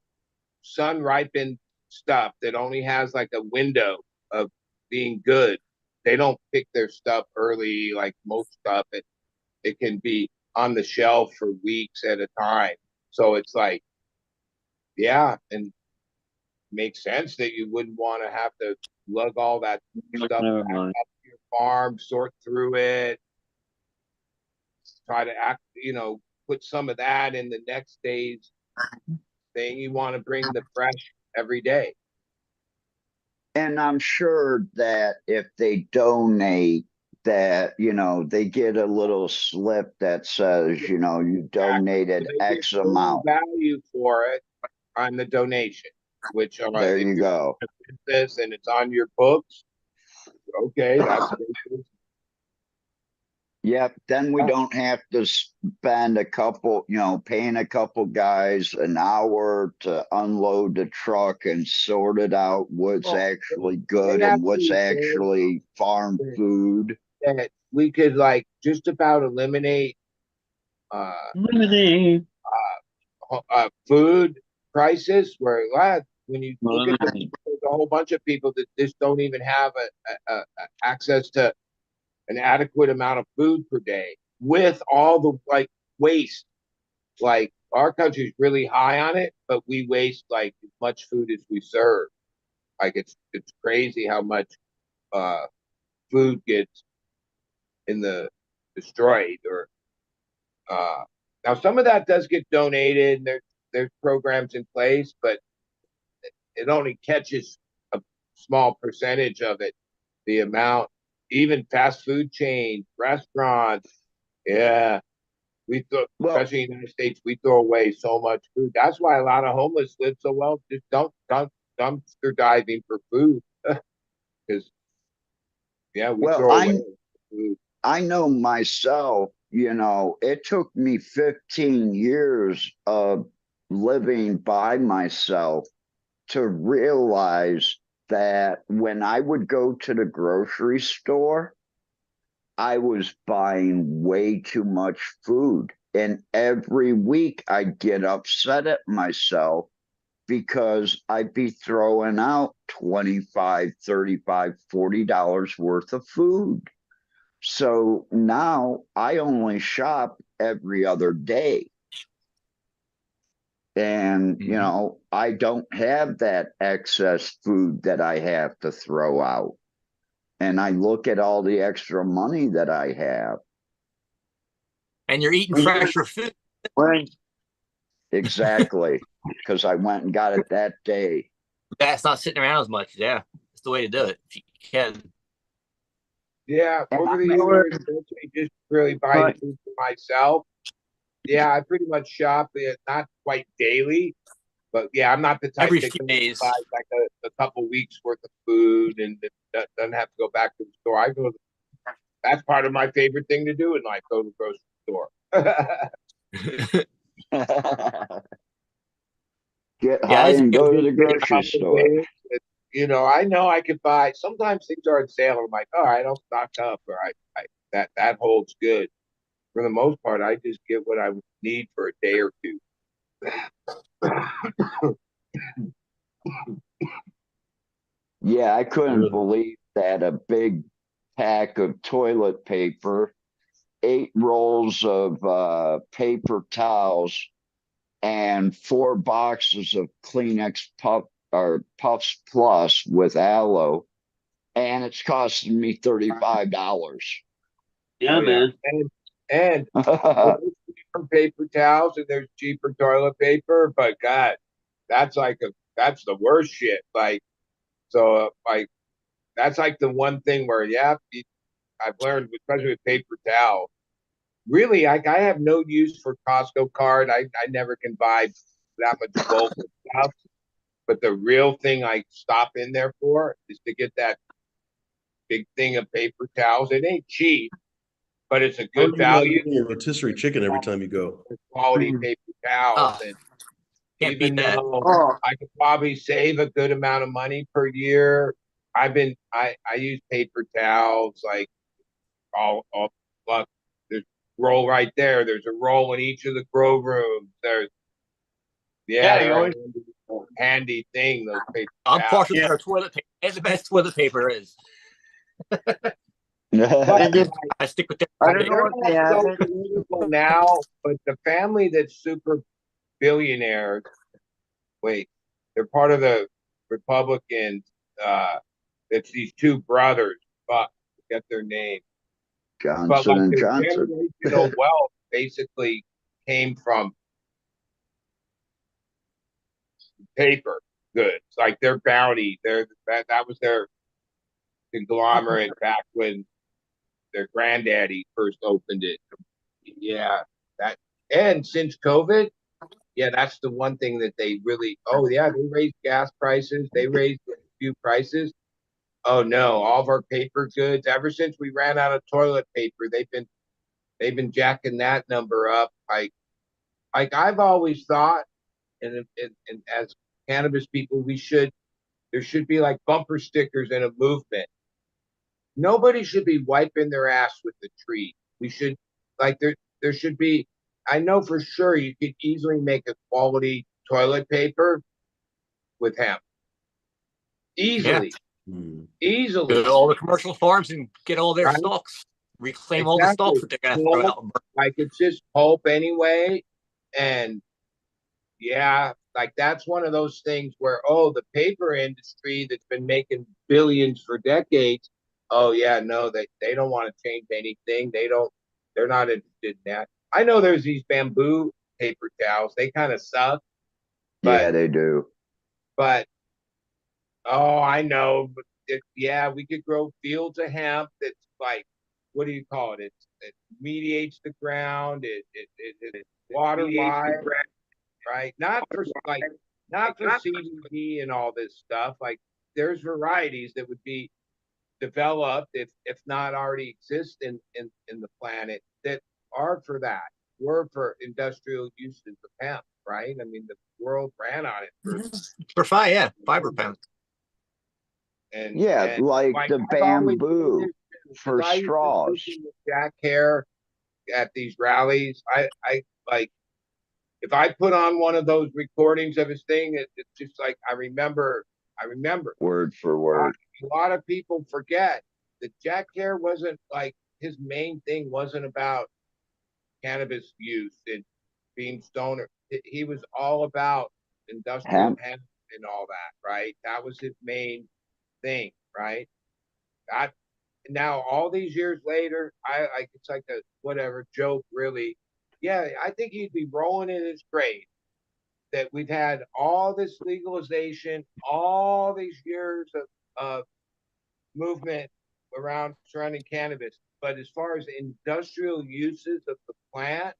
sun ripened stuff that only has like a window of being good. They don't pick their stuff early like most stuff. It can be on the shelf for weeks at a time. So it's like, yeah, and makes sense that you wouldn't want to have to lug all that stuff Never back mind. up to your farm, sort through it, try to put some of that in the next day's thing. You want to bring the fresh every day. And I'm sure that if they donate, that, they get a little slip that says, you donated So they get X full amount. value for it on the donation, which There if you you're go. this and it's on your books, okay, that's good. Yep. Then we don't have to spend paying a couple guys an hour to unload the truck and sort it out what's Well, actually good they and what's actually actually farm said food. that we could like just about eliminate uh, Lemonade. food prices, where when you look at Lemonade. there's a whole bunch of people that just don't even have a access to an adequate amount of food per day, with all the like waste. Like our country's really high on it, but we waste like as much food as we serve. Like it's crazy how much uh, food gets in the destroyed. Or now some of that does get donated, and there's programs in place, but it only catches a small percentage of it. The amount, even fast food chains, restaurants, yeah, Well, especially in the United States, we throw away so much food. That's why a lot of homeless live so well. Just dumpster diving for food, because yeah, we well, throw away food. I know myself, it took me 15 years of living by myself to realize that when I would go to the grocery store, I was buying way too much food. And every week I'd get upset at myself because I'd be throwing out $25, $35, $40 worth of food. So now I only shop every other day. And, you know, I don't have that excess food that I have to throw out. And I look at all the extra money that I have. And you're eating fresher food. When Exactly. Because I went and got it that day. That's not sitting around as much. Yeah, that's the way to do it. If you can. Yeah, And over I the remember- years, I just really buy the food for myself. Yeah, I pretty much shop it, not quite daily, but yeah, I'm not the type Every that few can days. buy like a couple weeks worth of food and that doesn't have to go back to the store. I go. That's part of my favorite thing to do in life: go to the grocery store. Get Yeah, high it's and good. go to the Get a grocery couple store. things that, you know, I know I could buy. Sometimes things are on sale. I'm like, all right, I'll stock up, or that holds good. For the most part, I just get what I need for a day or two. Yeah, I couldn't Really? believe that a big pack of toilet paper, 8 rolls of paper towels, and 4 boxes of Kleenex Puffs Plus with aloe, and it's costing me $35. yeah, Oh, yeah. man. And there's cheaper paper towels and there's cheaper toilet paper, but God, that's the worst shit. Like, so like that's like the one thing where I've learned, especially with paper towel. Really, I have no use for Costco card. I never can buy that much bulk of stuff. But the real thing I stop in there for is to get that big thing of paper towels. It ain't cheap, but it's a How are good you not value. eating a rotisserie chicken every time you go? Quality Mhm. paper towels. Oh, And can't even beat that. though Oh, I could probably save a good amount of money per year, I use paper towels like all look, there's a roll right there. There's a roll in each of the grow rooms. There's Yeah, they're you a always- handy thing, those paper I'm towels. partial to our toilet paper. It's the best toilet paper is. and if, I stick with that. I don't know They're what they not have. so political now, but the family that's super billionaires, wait, they're part of the Republicans. It's these two brothers. Fuck, forget their name. But Johnson like and their Johnson. generational wealth basically came from paper goods, like their bounty. That was their conglomerate back when their granddaddy first opened it. Yeah, that and since COVID, yeah, that's the one thing that they really. Oh yeah, they raised gas prices. They raised a few prices. Oh no, all of our paper goods. Ever since we ran out of toilet paper, they've been jacking that number up. Like I've always thought, and as cannabis people, there should be like bumper stickers in a movement. Nobody should be wiping their ass with the tree. We should like there should be. I know for sure you could easily make a quality toilet paper with hemp. Easily, Hmm. easily. Go to all the commercial farms and get all their Right? stalks. Reclaim all the Exactly. stalks that they're gonna throw out. And burn. Like it's just pulp anyway. And yeah, like that's one of those things where, oh, the paper industry that's been making billions for decades. Oh yeah, no, they don't want to change anything. They're not interested in that. I know there's these bamboo paper towels. They kind of suck, Yeah, but they do. but oh, I know. But yeah, we could grow fields of hemp that's like, what do you call it? It mediates the ground. It water wise, right? Not for CBD and all this stuff. Like there's varieties that would be developed if not already exist in the planet that are for that. Were for industrial uses of hemp, right? I mean, the world ran on it For fiber pound. Yeah, and like like the I've always bamboo said this, for 'cause I used to straws. listen to Jack Hare at these rallies. I like if I put on one of those recordings of his thing, it's just like I remember. Word for A word. lot of people forget that Jack Care wasn't like his main thing wasn't about cannabis use and being stoner. He was all about industrial hemp and all that, right? That was his main thing, right? That now all these years later, I like it's like a whatever joke, really. Yeah, I think he'd be rolling in his grave that we've had all this legalization, all these years of movement around surrounding cannabis. But as far as industrial uses of the plant,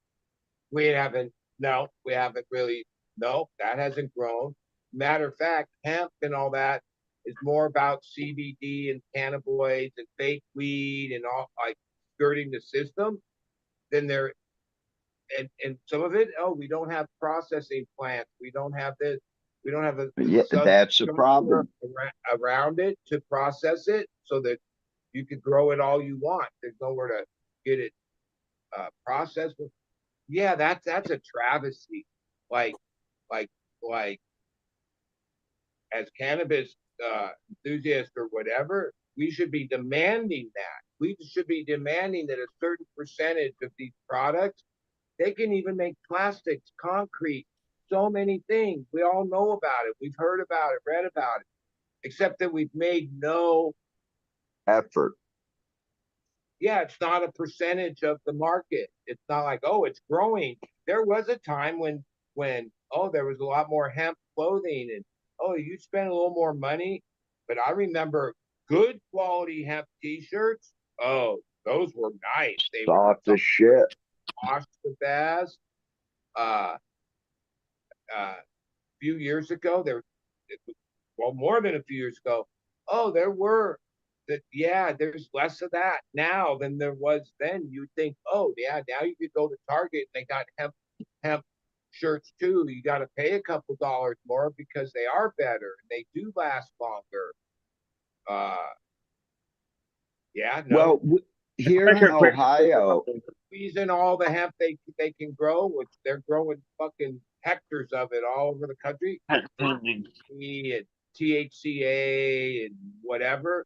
we haven't, no, we haven't really, no, that hasn't grown. Matter of fact, hemp and all that is more about CBD and cannabinoids and fake weed and all like skirting the system than there. And some of it, oh, we don't have processing plants. We don't have this. We don't have a Yeah, that's a problem. around it to process it so that you could grow it all you want. There's nowhere to get it processed. Yeah, that's a travesty. Like, like, like, as cannabis enthusiasts or whatever, we should be demanding that. We should be demanding that a certain percentage of these products, they can even make plastics, concrete, so many things. We all know about it. We've heard about it, read about it, except that we've made no effort. Yeah, it's not a percentage of the market. It's not like, oh, it's growing. There was a time when oh, there was a lot more hemp clothing and oh, you spend a little more money. But I remember good quality hemp t-shirts. Oh, those were nice. They were Soft as shit. washed with baths. A few years ago, well, more than a few years ago. Oh, there were that. Yeah, there's less of that now than there was then. You think, oh yeah, now you could go to Target and they got hemp shirts too. You got to pay a couple dollars more because they are better and they do last longer. Yeah, no. Well, here in Ohio, Squeezing all the hemp they can grow, which they're growing fucking hectares of it all over the country. And THCA and whatever,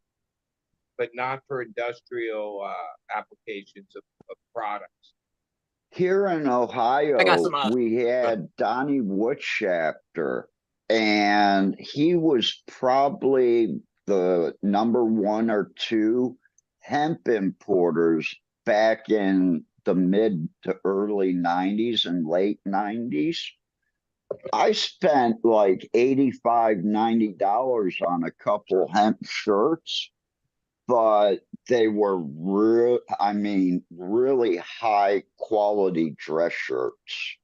but not for industrial applications of products. Here in Ohio, we had Donnie Woodshafter, and he was probably the number 1 or 2 hemp importers back in the mid to early 90s and late 90s. I spent like $85, $90 on a couple hemp shirts, but they were really high quality dress shirts.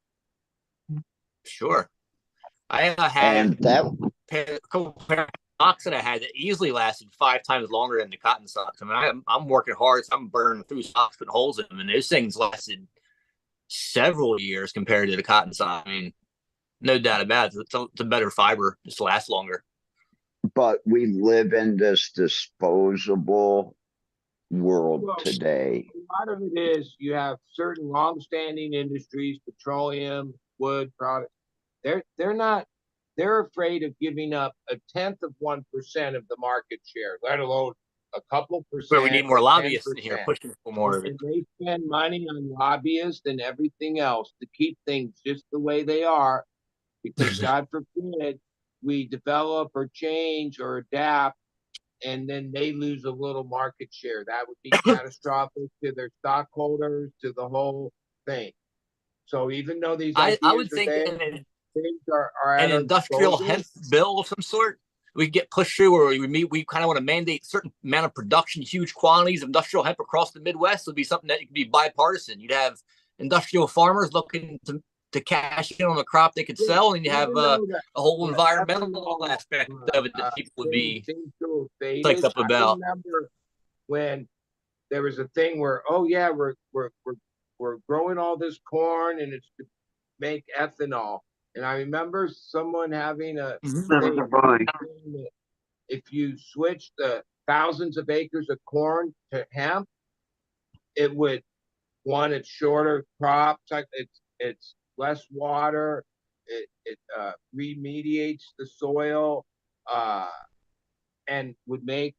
Sure. I had a couple pair of socks that I had that easily lasted 5 times longer than the cotton socks. I mean, I'm working hard, so I'm burning through socks, putting holes in them, and those things lasted several years compared to the cotton sock. I mean, no doubt about it. It's a better fiber, just lasts longer. But we live in this disposable world today. A lot of it is you have certain long-standing industries, petroleum, wood products. They're afraid of giving up 1/10 of 1% of the market share, let alone a couple percent. But we need more lobbyists in here pushing for more of it. And they spend money on lobbyists and everything else to keep things just the way they are, because God forbid we develop or change or adapt and then they lose a little market share. That would be catastrophic to their stockholders, to the whole thing. So even though these I would think an industrial hemp bill of some sort we get pushed through, where we kind of want to mandate certain amount of production, huge quantities of industrial hemp across the Midwest. Would be something that could be bipartisan. You'd have industrial farmers looking to cash in on a crop they could sell, and you have a whole environmental aspect of it that people would be psyched up about. I remember when there was a thing where, oh yeah, we're growing all this corn and it's to make ethanol. And I remember someone having a thing, if you switch the thousands of acres of corn to hemp, it would, one, it's shorter crops, it's less water. It remediates the soil, and would make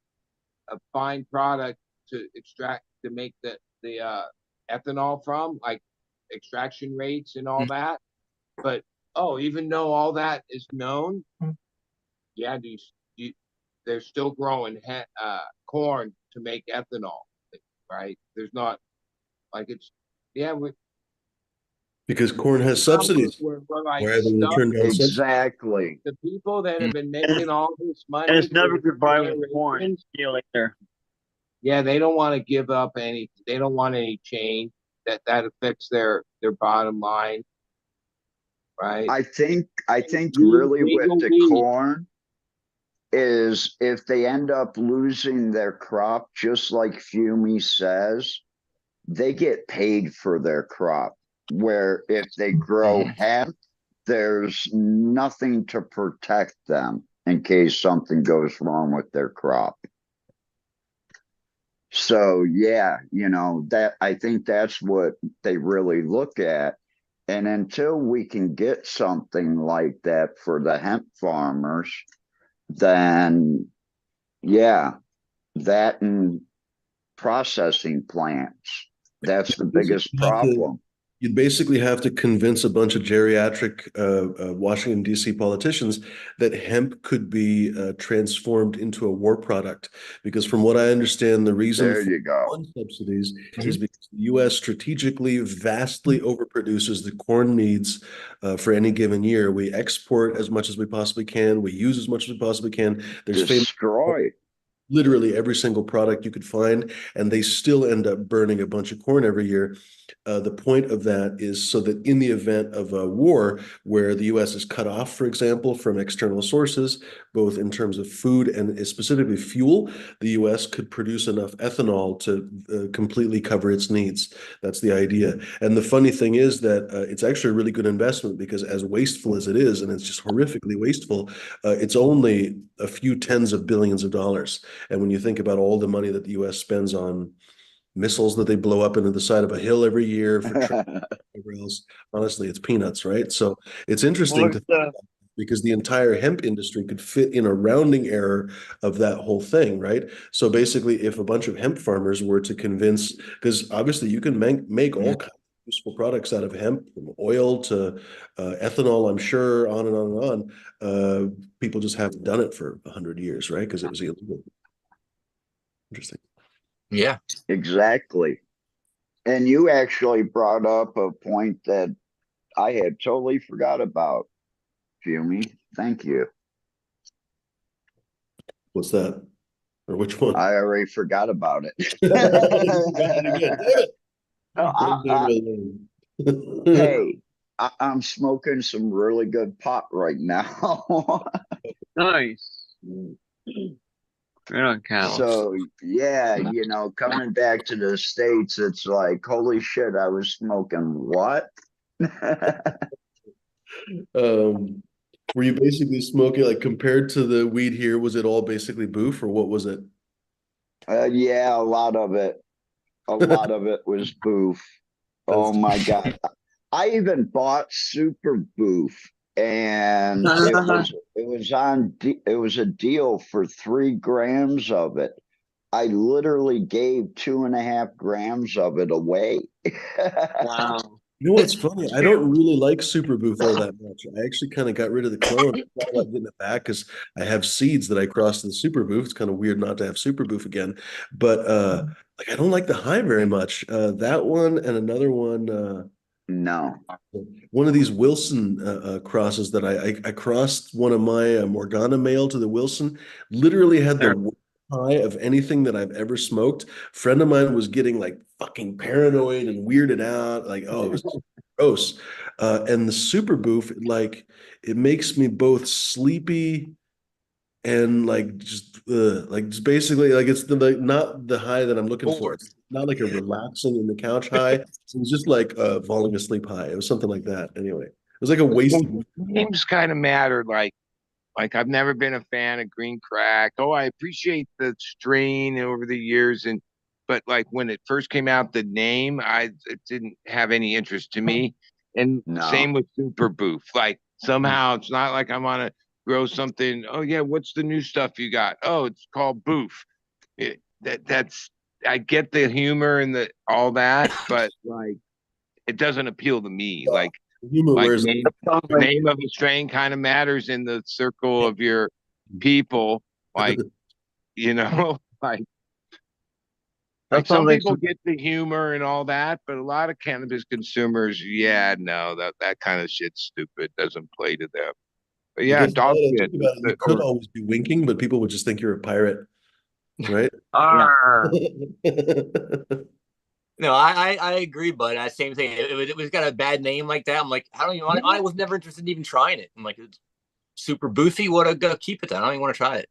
a fine product to make the ethanol from, like extraction rates and all that. But even though all that is known, yeah, they're still growing corn to make ethanol, right? There's not like Because corn has subsidies. we're like Why are they gonna stuck. turn down subsidies? Exactly. The people that have been making all this money, And it's never for goodbye with corn. generations, See you later. yeah, they don't want to give up any. They don't want any change that affects their bottom line, right? I think Legal really with the weed. corn is if they end up losing their crop, just like Fumi says, they get paid for their crop. Where if they grow hemp, there's nothing to protect them in case something goes wrong with their crop. So yeah, that I think that's what they really look at. And until we can get something like that for the hemp farmers, then yeah, that and processing plants. That's the biggest problem. You'd basically have to convince a bunch of geriatric Washington, D.C. politicians that hemp could be transformed into a war product. Because from what I understand, the reason There for you go. corn subsidies is because the U.S. strategically vastly overproduces the corn needs for any given year. We export as much as we possibly can. We use as much as we possibly can. There's Destroy. literally every single product you could find, and they still end up burning a bunch of corn every year. The point of that is so that in the event of a war where the U.S. is cut off, for example, from external sources, both in terms of food and specifically fuel, the U.S. could produce enough ethanol to completely cover its needs. That's the idea. And the funny thing is that it's actually a really good investment because as wasteful as it is, and it's just horrifically wasteful, it's only a few tens of billions of dollars. And when you think about all the money that the U.S. spends on missiles that they blow up into the side of a hill every year for whatever else, honestly, it's peanuts, right? So it's interesting Look to at the because the entire hemp industry could fit in a rounding error of that whole thing, right? So basically, if a bunch of hemp farmers were to convince, because obviously you can make all kinds of useful products out of hemp, from oil to ethanol, I'm sure, on and on and on. People just haven't done it for 100 years, right? Because it was illegal. Interesting. Yeah. Exactly. And you actually brought up a point that I had totally forgot about, Fumi. Thank you. What's that? Or which one? I already forgot about it. You got it again. Damn it. Hey, I'm smoking some really good pot right now. nice. Right on, Cal. So yeah, coming back to the States, it's like, holy shit, I was smoking what? Were you basically smoking, like, compared to the weed here, was it all basically boof or what was it? Yeah, a lot of it was boof. Oh my God. I even bought super boof, and it was a deal for 3 grams of it. I literally gave 2.5 grams of it away. Wow. You know what's funny? I don't really like super boof all that much. I actually kind of got rid of the clone. I thought about getting it back because I have seeds that I crossed to the super boof. It's kind of weird not to have super boof again. But like I don't like the high very much. That one and another one, No. one of these Wilson crosses that I crossed one of my Morgana male to the Wilson, literally had the worst high of anything that I've ever smoked. Friend of mine was getting like fucking paranoid and weirded out. Like, oh, it was gross. And the super boof, like, it makes me both sleepy and like just basically like it's like not the high that I'm looking for. It's not like a relaxing in the couch high. It was just like falling asleep high. It was something like that. Anyway, it was like a wasted. Names kind of mattered. Like I've never been a fan of green crack. Oh, I appreciate the strain over the years, but like when it first came out, the name, it didn't have any interest to me. And No. same with Super Boof. Like somehow it's not like I'm on to grow something. Oh yeah, what's the new stuff you got? Oh, it's called Boof. That's I get the humor and the all that, but like it doesn't appeal to me. Humor Like wears name, Sounds the like name of a strain kind of matters in the circle of your people. Like, you know, like that sounds some like people get the humor and all that, but a lot of cannabis consumers, yeah, no, that kind of shit's stupid. Doesn't play to them. But yeah, because now dog that I shit. think about it, you could always be winking, but people would just think you're a pirate, right? Arr. No, I agree, but same thing. It was got a bad name like that. I'm like, I don't even. I was never interested in even trying it. I'm like, it's super boofy. What I gotta keep it then? I don't even want to try it.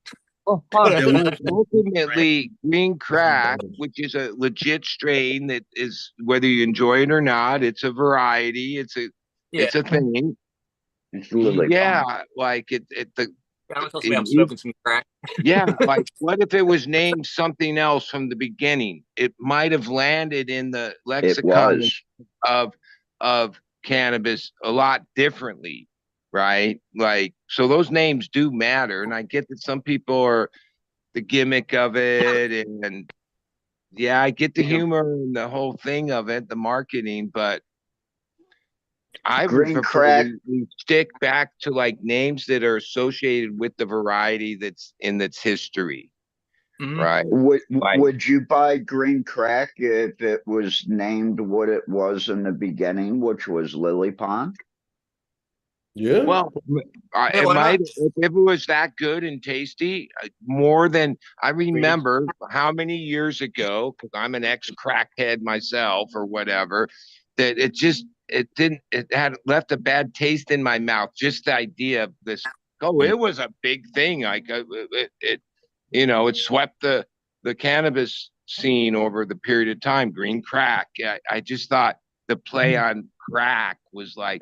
Oh, fuck. Yeah, we- Ultimately, green crack, which is a legit strain that is whether you enjoy it or not, it's a variety. Yeah, It's a thing. It's lily pond. Yeah, like the I don't tell somebody I'm it- smoking some crack. yeah, like what if it was named something else from the beginning? It might have landed in the It lexicon was. of cannabis a lot differently, right? Like so those names do matter, and I get that some people are the gimmick of it, and yeah, I get the humor and the whole thing of it, the marketing, but I would Green prefer crack. we stick back to like names that are associated with the variety that's in its history, Mhm. right? Would Like would you buy green crack if it was named what it was in the beginning, which was lily pond? Yeah. well, Yeah, it why might not? if it was that good and tasty, more than I Creative. remember how many years ago, because I'm an ex crackhead myself or whatever, that it didn't it had left a bad taste in my mouth. Just the idea of this. Oh, it was a big thing. Like it swept the cannabis scene over the period of time. Green crack. I just thought the play on crack was like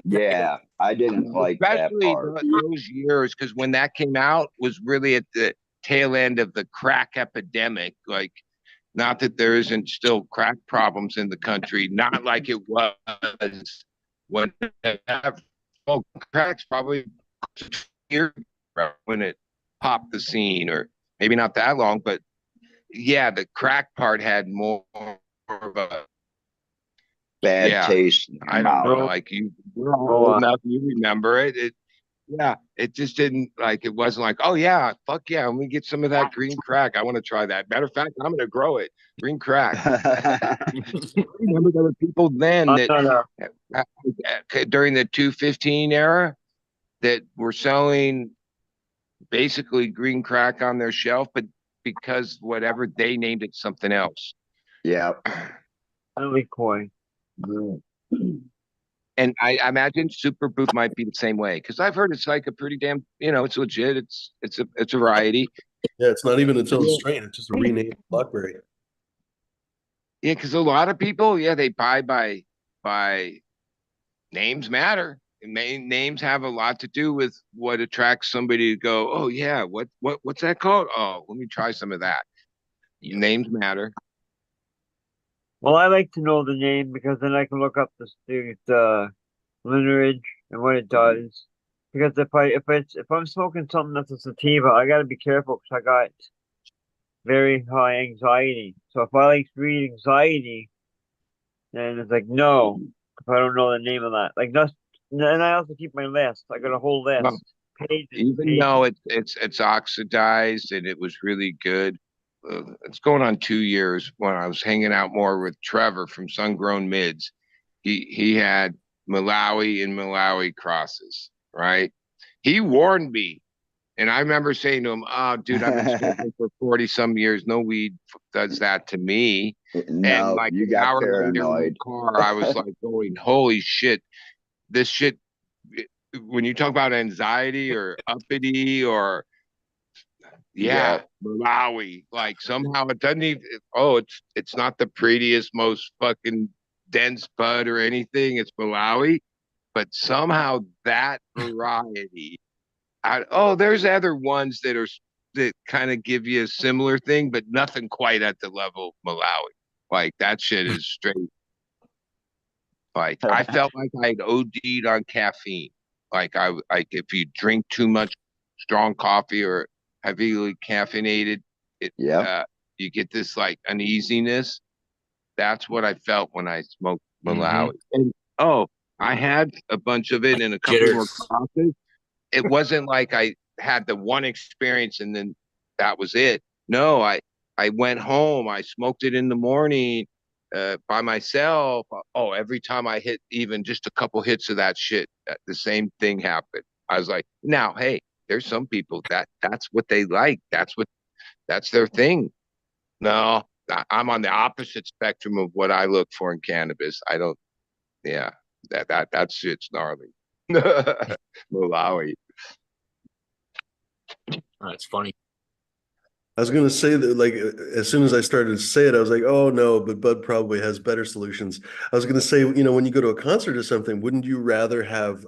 Yeah, I didn't like that especially part. those years because when that came out was really at the tail end of the crack epidemic. Like, not that there isn't still crack problems in the country, not like it was when well, crack's probably here when it popped the scene, or maybe not that long, but yeah, the crack part had more of a Bad yeah. taste in your I don't know, mouth. like you're all old enough, you remember it. Yeah, it just didn't like it wasn't like, oh yeah, fuck yeah, let me get some of that green crack. I want to try that. Matter of fact, I'm gonna grow it. Green crack. I remember there were people then that during the 215 era that were selling basically green crack on their shelf, but because whatever they named it something else. Yeah. Lily coin. And I imagine Super Boof might be the same way because I've heard it's like a pretty damn, it's legit. It's a variety. Yeah, it's not even its own Yeah. strain. It's just a renamed blackberry. Yeah, because a lot of people, yeah, they buy by names matter. Names have a lot to do with what attracts somebody to go. Oh yeah, what's that called? Oh, let me try some of that. Yeah. Names matter. Well, I like to know the name because then I can look up the lineage and what it does. Because if I'm smoking something that's a sativa, I gotta be careful because I got very high anxiety. So if I like read anxiety, then it's like no, if I don't know the name of that. Like that's and I also keep my list. I got a whole list. Well, Pages, even pages. though it's oxidized and it was really good. It's going on 2 years when I was hanging out more with Trevor from Sungrown Mids. He had Malawi and Malawi crosses, right? He warned me, and I remember saying to him, "Oh, dude, I've been smoking for 40 some years. No weed does that to me." And No, like you an got hour later in the paranoid. car, I was like going, "Holy shit, this shit." When you talk about anxiety or uppity or yeah, Yeah. Malawi. Like somehow it doesn't even. Oh, it's not the prettiest, most fucking dense bud or anything. It's Malawi, but somehow that variety. There's other ones that kind of give you a similar thing, but nothing quite at the level of Malawi. Like that shit is straight. Like I felt like I had OD'd on caffeine. Like if you drink too much strong coffee or heavily caffeinated, it Yep. you get this like uneasiness. That's what I felt when I smoked Malawi. And oh, I had a bunch of it in a couple more Jitters. classes. It wasn't like I had the one experience and then that was it. No, I went home, I smoked it in the morning by myself. Oh, every time I hit even just a couple hits of that shit, the same thing happened. I was like, now, hey, there's some people that's what they like. That's their thing. No, I'm on the opposite spectrum of what I look for in cannabis. I don't, yeah, that shit's gnarly. Malawi. That's funny. I was gonna say that, like, as soon as I started to say it, I was like, "Oh no!" But Bud probably has better solutions. I was gonna say, when you go to a concert or something, wouldn't you rather have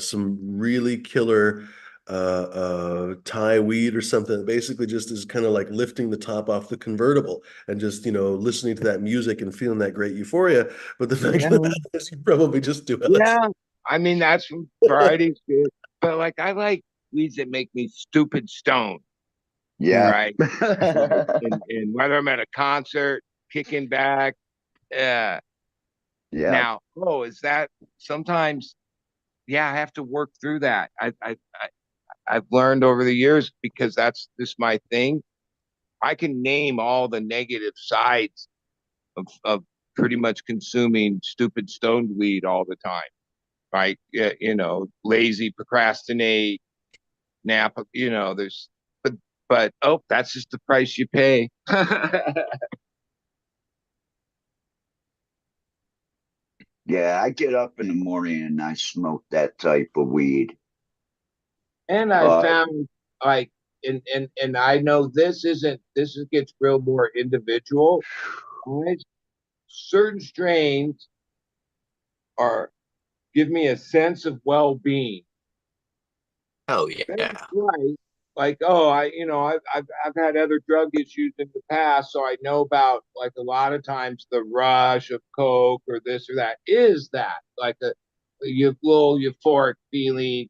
some really killer Thai weed or something that basically just is kind of like lifting the top off the convertible and just listening to that music and feeling that great euphoria? But the fact Yeah, of the matter is, you probably just do LSD. yeah. I mean, that's variety's good, but like I like weeds that make me stupid stoned, Yeah. right? Like, and whether I'm at a concert, kicking back, yeah. Yeah. Now, oh, is that sometimes? Yeah, I have to work through that. I've learned over the years because that's just my thing. I can name all the negative sides of pretty much consuming stupid stoned weed all the time. Right? Yeah, lazy, procrastinate, nap. There's but oh, that's just the price you pay. Yeah, I get up in the morning and I smoke that type of weed. And I Uh, found like and I know gets real more individual. Right? Certain strains are give me a sense of well-being. Oh That's yeah. right. Like, oh, I've had other drug issues in the past, so I know about like a lot of times the rush of coke or this or that is that like a little euphoric feeling.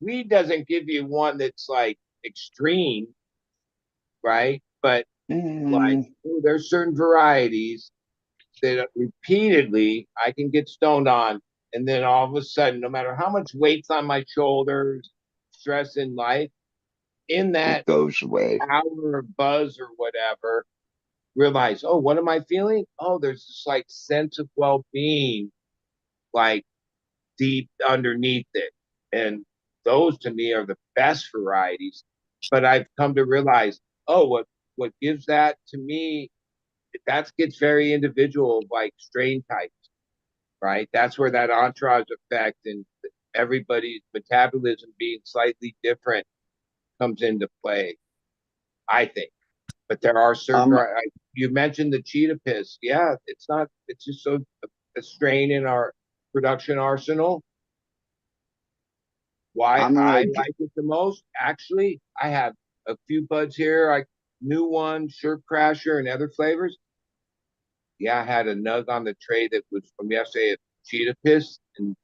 Weed doesn't give you one that's like extreme, right? But like, mm, there's certain varieties that repeatedly I can get stoned on, and then all of a sudden, no matter how much weight's on my shoulders, stress in life, in it that goes away. hour of buzz or whatever, realize, oh, what am I feeling? Oh, there's this like sense of well-being, like deep underneath it. And those to me are the best varieties. But I've come to realize, oh, what gives that to me, that gets very individual, like strain types, right? That's where that entourage effect and everybody's metabolism being slightly different comes into play, I think. But there are certain, I'm you mentioned the cheetah piss. Yeah, it's just so a strain in our production arsenal. Why I'm I gonna like it the most? Actually, I have a few buds here. I new one, Shirt Crasher, and other flavors. Yeah, I had a nug on the tray that was from yesterday at cheetah piss, and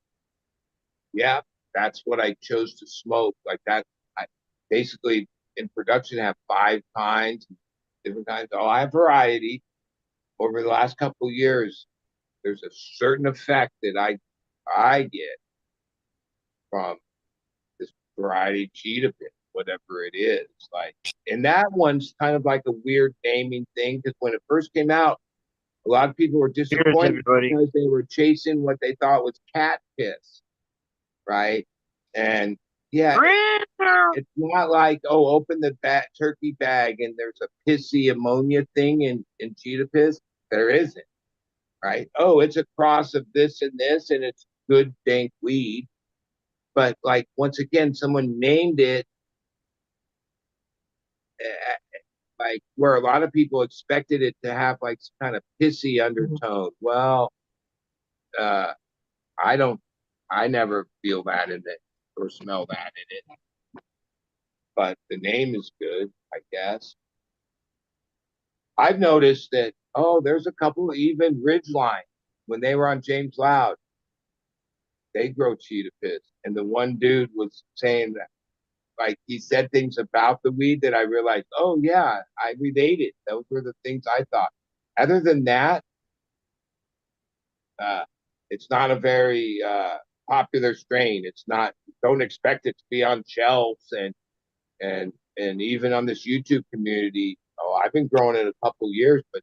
yeah, that's what I chose to smoke. Like that, I basically in production have 5 kinds, different kinds. Oh, I have variety. Over the last couple of years, there's a certain effect that I get from this variety cheetah pit, whatever it is. Like, and that one's kind of like a weird naming thing because when it first came out, a lot of people were Cheers, disappointed everybody. because they were chasing what they thought was cat piss, right? And yeah, it's not like, oh, open the turkey bag and there's a pissy ammonia thing in cheetah piss. There isn't, right? Oh, it's a cross of this and it's good dank weed. But like once again, someone named it like where a lot of people expected it to have like some kind of pissy undertone. Well, uh, I don't, I never feel that in it or smell that in it. But the name is good, I guess. I've noticed that, oh, there's a couple of even Ridgeline when they were on James Loud. they grow cheetah piss. And the one dude was saying that, like, he said things about the weed that I realized, oh yeah, I related. Those were the things I thought. Other than that, it's not a very popular strain. It's not. Don't expect it to be on shelves and even on this YouTube community. Oh, I've been growing it a couple years, but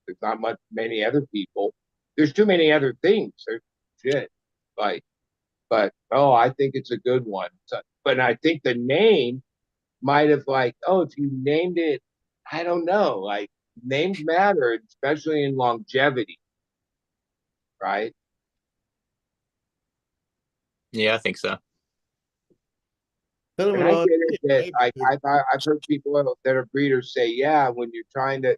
there's not many other people. There's too many other things. There's shit. Like, but oh, I think it's a good one. So, but I think the name might have like, oh, if you named it, I don't know. Like names matter, especially in longevity, right? Yeah, I think so. Kind of And an I odd get it that name. I've heard people that are breeders say, yeah, when you're trying to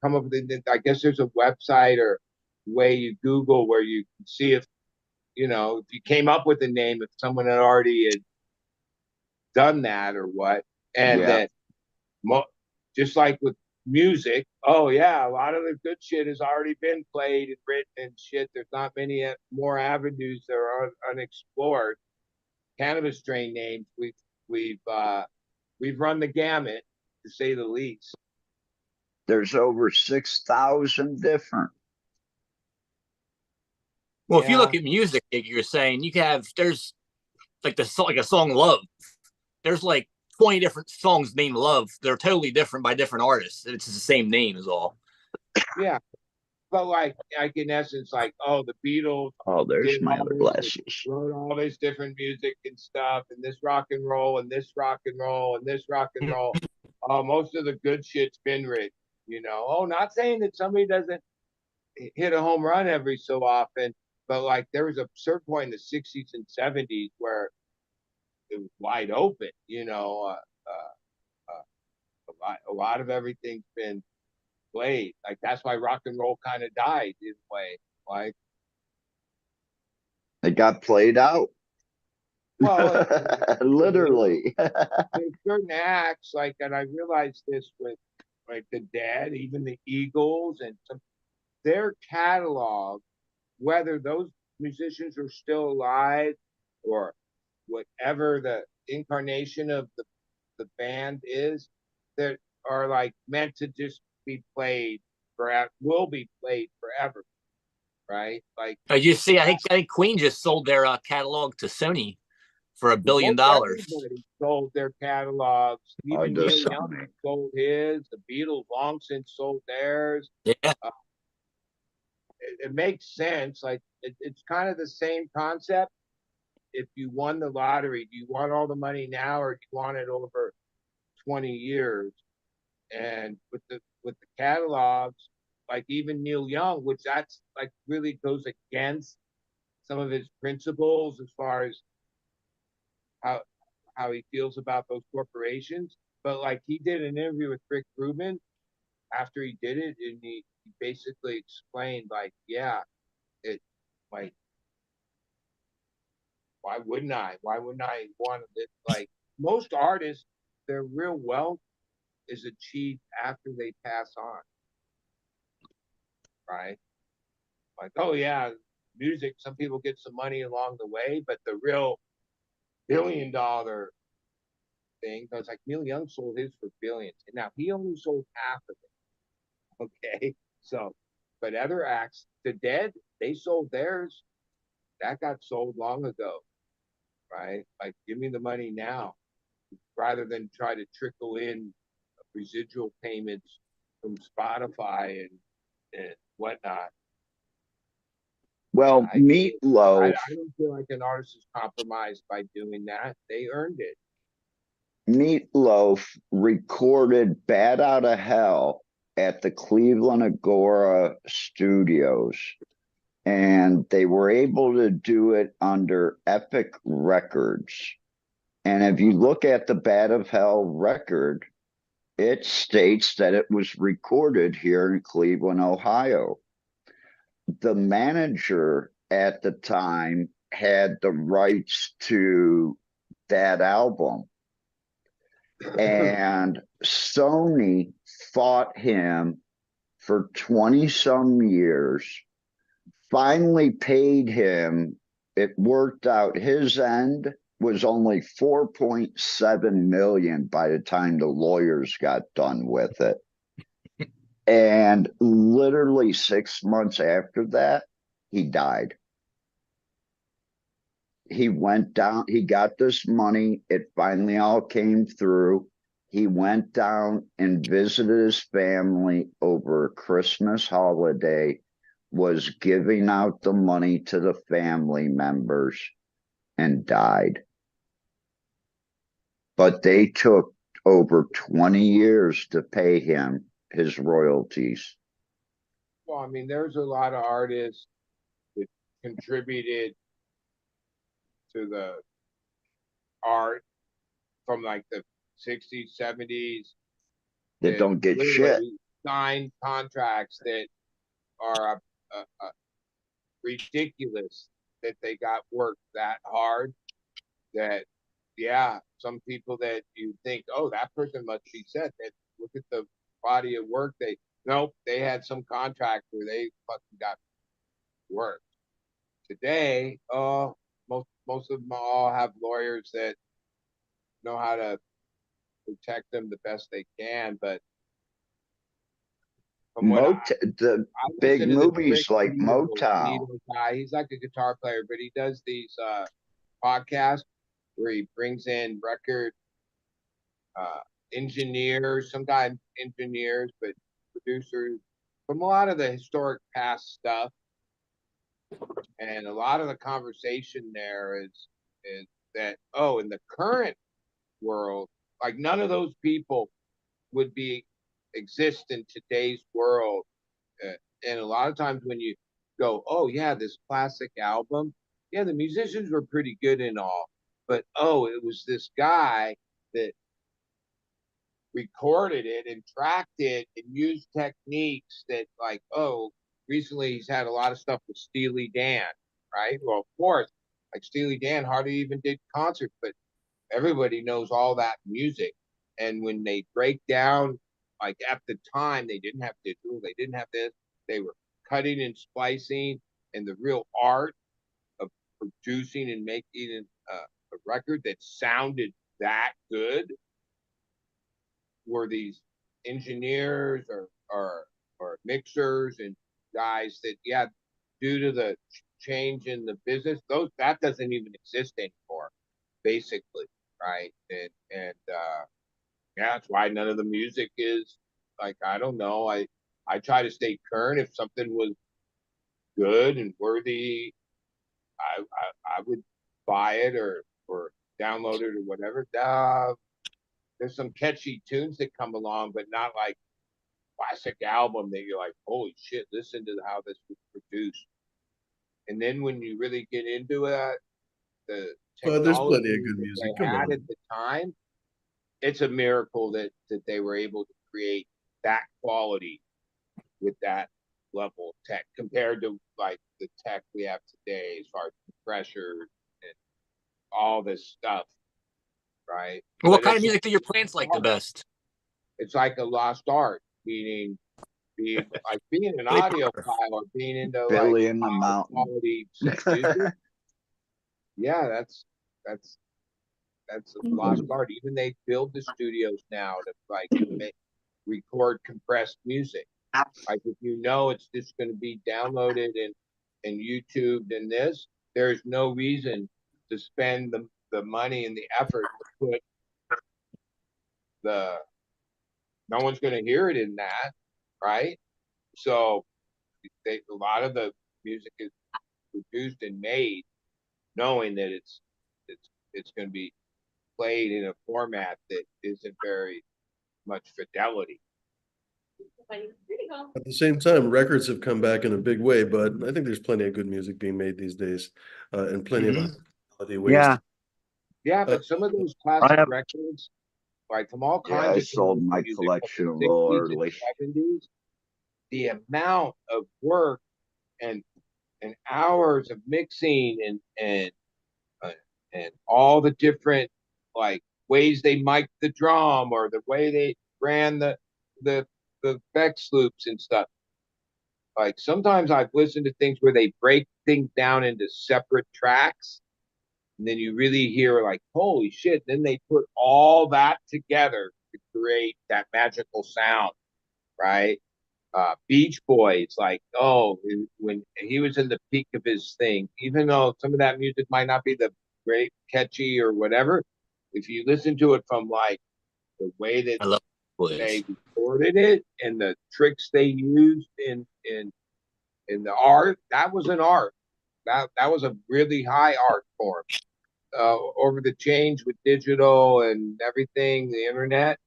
come up with it, I guess there's a website or way you Google where you can see if if you came up with a name, if someone had already had done that or what, and Yeah. that just like with music, oh yeah, a lot of the good shit has already been played and written and shit. There's not many more avenues that are unexplored. Cannabis strain names, we've run the gamut to say the least. There's over 6,000 different. Well, if you Yeah. look at music, like you're saying you can have there's like like a song "Love." There's like 20 different songs named "Love." They're totally different by different artists. It's the same name is all. Yeah, but like in essence, like the Beatles Oh, there's did my all other this, glasses. wrote all this different music and stuff, and this rock and roll, and this rock and roll, and this rock and roll. Most of the good shit's been written, not saying that somebody doesn't hit a home run every so often, but like there was a certain point in the 60s and 70s where it was wide open, a lot of everything's been played. Like that's why rock and roll kind of died in a way. Like, It got played out. well, Literally. there's certain acts like, and I realized this with like the Dead, even the Eagles, and their catalog, whether those musicians are still alive or whatever the incarnation of the band is, that are like meant to just be played forever, will be played forever, right? Like You see, I think Queen just sold their catalog to Sony for $1 billion. everybody sold their catalogs. Even Neil Sony. Young sold his. The Beatles long since sold theirs. Yeah. It makes sense. Like it's kind of the same concept. If you won the lottery, do you want all the money now or do you want it over 20 years? And with the catalogs, like even Neil Young, which that's like really goes against some of his principles as far as how he feels about those corporations. But like he did an interview with Rick Rubin after he did it, and he basically explained like, yeah, it like why wouldn't I? Why wouldn't I want it? Like most artists, their real wealth is achieved after they pass on, right? Like, oh yeah, music. Some people get some money along the way, but the real $1 billion thing, because like Neil Young sold his for billions, and now he only sold half of it. Okay, so, but other acts, the Dead, they sold theirs. That got sold long ago, right? Like, give me the money now, rather than try to trickle in residual payments from Spotify and whatnot. Well, Meatloaf. I don't feel like an artist is compromised by doing that. They earned it. Meatloaf recorded Bat Out of Hell at the Cleveland Agora Studios, and they were able to do it under Epic Records. And if you look at the Bat of Hell record, it states that it was recorded here in Cleveland, Ohio. The manager at the time had the rights to that album. And Sony fought him for 20 some years, finally paid him it worked out. His end was only 4.7 million by the time the lawyers got done with it. And literally 6 months after that, he died. He went down, he got this money. It finally all came through. He went down and visited his family over a Christmas holiday, was giving out the money to the family members, and died. But they took over 20 years to pay him his royalties. Well, I mean, there's a lot of artists that contributed to the art from like the 60s, 70s That don't get shit. literally signed contracts that are ridiculous, that they got worked that hard, that yeah, some people that you think, oh, that person must be set, that look at the body of work, they had some contract where they fucking got work. Today, most of them all have lawyers that know how to protect them the best they can. But from what The I big listen to the movies Rick like Benito Motown. guy, he's like a guitar player, but he does these podcasts where he brings in record engineers, sometimes engineers, but producers from a lot of the historic past stuff. And a lot of the conversation there is that, oh, in the current world, like none of those people would exist in today's world. And a lot of times when you go, oh yeah, this classic album, yeah, the musicians were pretty good and all, but oh, it was this guy that recorded it and tracked it and used techniques that, like, oh, recently he's had a lot of stuff with Steely Dan, right? Well, of course, like Steely Dan hardly even did concerts, but everybody knows all that music. And when they break down, like at the time, they didn't have digital, they didn't have this, they were cutting and splicing, and the real art of producing and making a record that sounded that good were these engineers or mixers and guys that, yeah, due to the change in the business, that doesn't even exist anymore, basically, right? And yeah, that's why none of the music is, like, I don't know. I try to stay current. If something was good and worthy, I would buy it or download it or whatever. There's some catchy tunes that come along, but not like classic album that you're like, holy shit, listen to how this was produced. And then when you really get into it, the Well, there's plenty of technology good that music. they Come had on. at the time, it's a miracle that they were able to create that quality with that level of tech compared to like the tech we have today as far as pressure and all this stuff, right? Well, what But kind of music do your plants like the best? it's like a lost art, meaning being an Play audiophile Parker. or being into Billy like in the high Mountain. quality music. Yeah, that's a lost art. Even they build the studios now to like record compressed music. Like if you know it's just going to be downloaded and YouTubed and this, there's no reason to spend the money and the effort to put no one's going to hear it in that, right? So a lot of the music is produced and made knowing that it's going to be played in a format that isn't very much fidelity. At the same time, records have come back in a big way, but I think there's plenty of good music being made these days, and plenty of quality ways. Yeah. Yeah, but some of those I classic have- records, like from all Yeah, kinds I of sold my music, collection a from little 60s and early. 70s, the amount of work and hours of mixing and all the different like ways they mic'd the drum or the way they ran the Vex loops and stuff. Like sometimes I've listened to things where they break things down into separate tracks, and then you really hear like, holy shit, then they put all that together to create that magical sound, right? Beach Boys, like, oh, when he was in the peak of his thing, even though some of that music might not be the great catchy or whatever, if you listen to it from like the way that I love they boys. recorded it and the tricks they used in the art, that was an art. That was a really high art form. Over the change with digital and everything, the internet,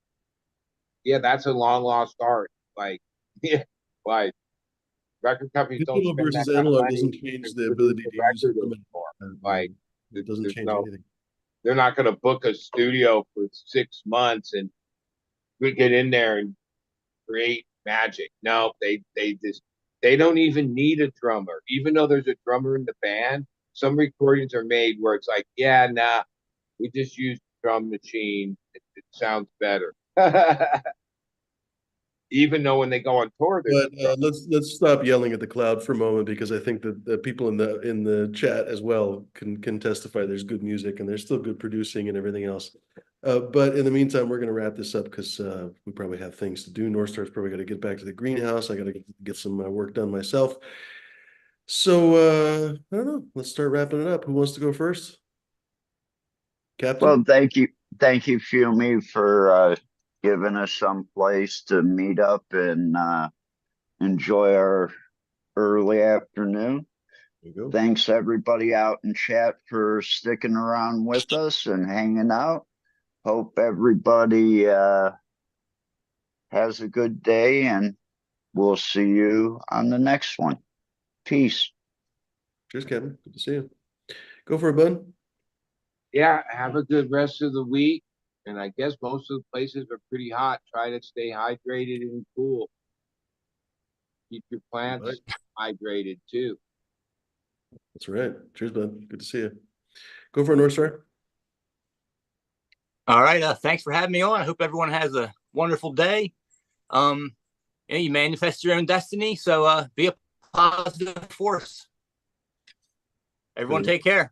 yeah, that's a long lost art. Like, yeah, like record companies don't Digital spend that versus kind of analog money doesn't change to the produce ability a to use record equipment. anymore. Like, It doesn't there's change no, anything. they're not going to book a studio for 6 months and we get in there and create magic. No, they don't even need a drummer, even though there's a drummer in the band. Some recordings are made where it's like, yeah, nah, we just use drum machine. It sounds better. Even though when they go on tour, there's But let's stop yelling at the cloud for a moment, because I think that the people in the chat as well can testify there's good music and there's still good producing and everything else. But in the meantime, we're going to wrap this up because we probably have things to do. North Star's probably got to get back to the greenhouse. I got to get some work done myself. So I don't know. Let's start wrapping it up. Who wants to go first? Captain? Well, thank you, Fumi, for giving us some place to meet up and enjoy our early afternoon. There you go. Thanks everybody out in chat for sticking around with us and hanging out. Hope everybody has a good day, and we'll see you on the next one. Peace. Cheers, Captain. Good to see you. Go for it, bud. yeah, have a good rest of the week. And I guess most of the places are pretty hot. Try to stay hydrated and cool. Keep your plants hydrated too. That's right. Cheers, bud. Good to see you. Go for it, North Star. All right. Thanks for having me on. I hope everyone has a wonderful day. You manifest your own destiny. So be a positive force. Everyone take care.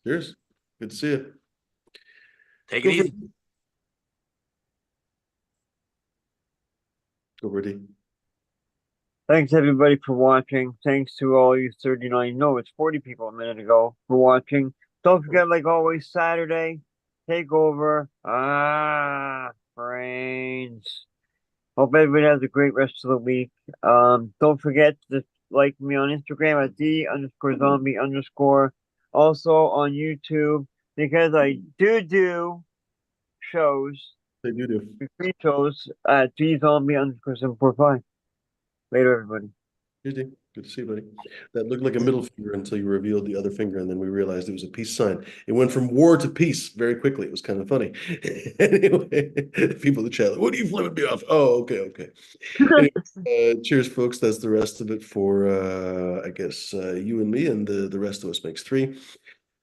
Cheers. Good to see you. Take it easy. Go for it. Thanks everybody for watching. Thanks to all you 39, no, it's 40 people a minute ago for watching. Don't forget, like always, Saturday, takeover. Brains. Hope everybody has a great rest of the week. Don't forget to like me on Instagram at D_zombie_. Also on YouTube, because I do shows, They do. free shows at DZombie_745. Later, everybody. Cheers, D. Good to see you, buddy. That looked like a middle finger until you revealed the other finger, and then we realized it was a peace sign. It went from war to peace very quickly. It was kind of funny. Anyway, people in the chat, what are you flipping me off? Oh, okay. Anyway, cheers, folks. That's the rest of it for I guess you and me, and the rest of us makes 3.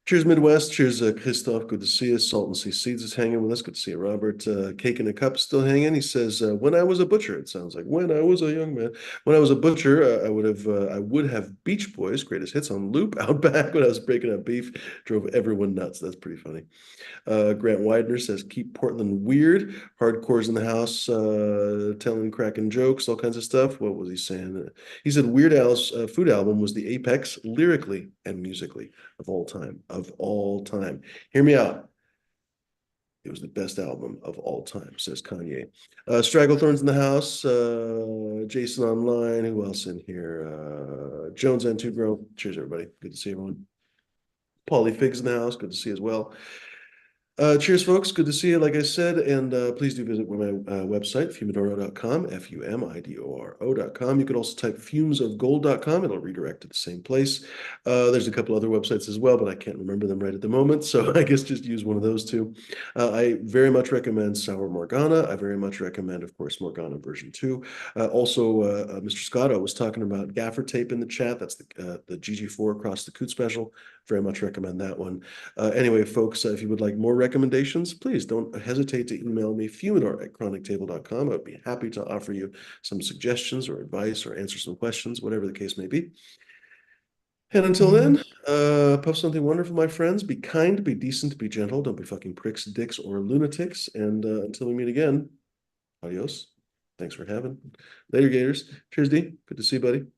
Cheers, Midwest. Cheers, Christoph. Good to see you. Salt and Sea Seeds is hanging with us. Good to see you, Robert. Cake in a Cup still hanging. He says, "When I was a butcher," it sounds like when I was a young man. When I was a butcher, I would have Beach Boys' greatest hits on loop out back when I was breaking up beef. Drove everyone nuts. That's pretty funny. Grant Widener says, "Keep Portland weird. Hardcore's in the house, telling cracking jokes, all kinds of stuff." What was he saying? He said Weird Al's Food album was the apex lyrically and musically of all time. Of all time. Hear me out. It was the best album of all time, says Kanye. Stragglethorn's in the house. Jason online. Who else in here? Jones and Two Grow. Cheers, everybody. Good to see everyone. Paulie Figs in the house. Good to see as well. Cheers, folks. Good to see you, like I said. And please do visit my website, fumidoro.com, FUMIDORO.com. You could also type fumesofgold.com. It'll redirect to the same place. There's a couple other websites as well, but I can't remember them right at the moment. So I guess just use one of those two. I very much recommend Sour Morgana. I very much recommend, of course, Morgana version 2. Also, Mr. Scotto was talking about gaffer tape in the chat. That's the GG4 Across the Coot special. Very much recommend that one. Anyway, folks, if you would like more recommendations, please don't hesitate to email me, fumidor@chronictable.com. I would be happy to offer you some suggestions or advice or answer some questions, whatever the case may be. And until then, post something wonderful, my friends. Be kind, be decent, be gentle. Don't be fucking pricks, dicks, or lunatics. And until we meet again, adios. Thanks for having. Later, Gators. Cheers, D. Good to see you, buddy.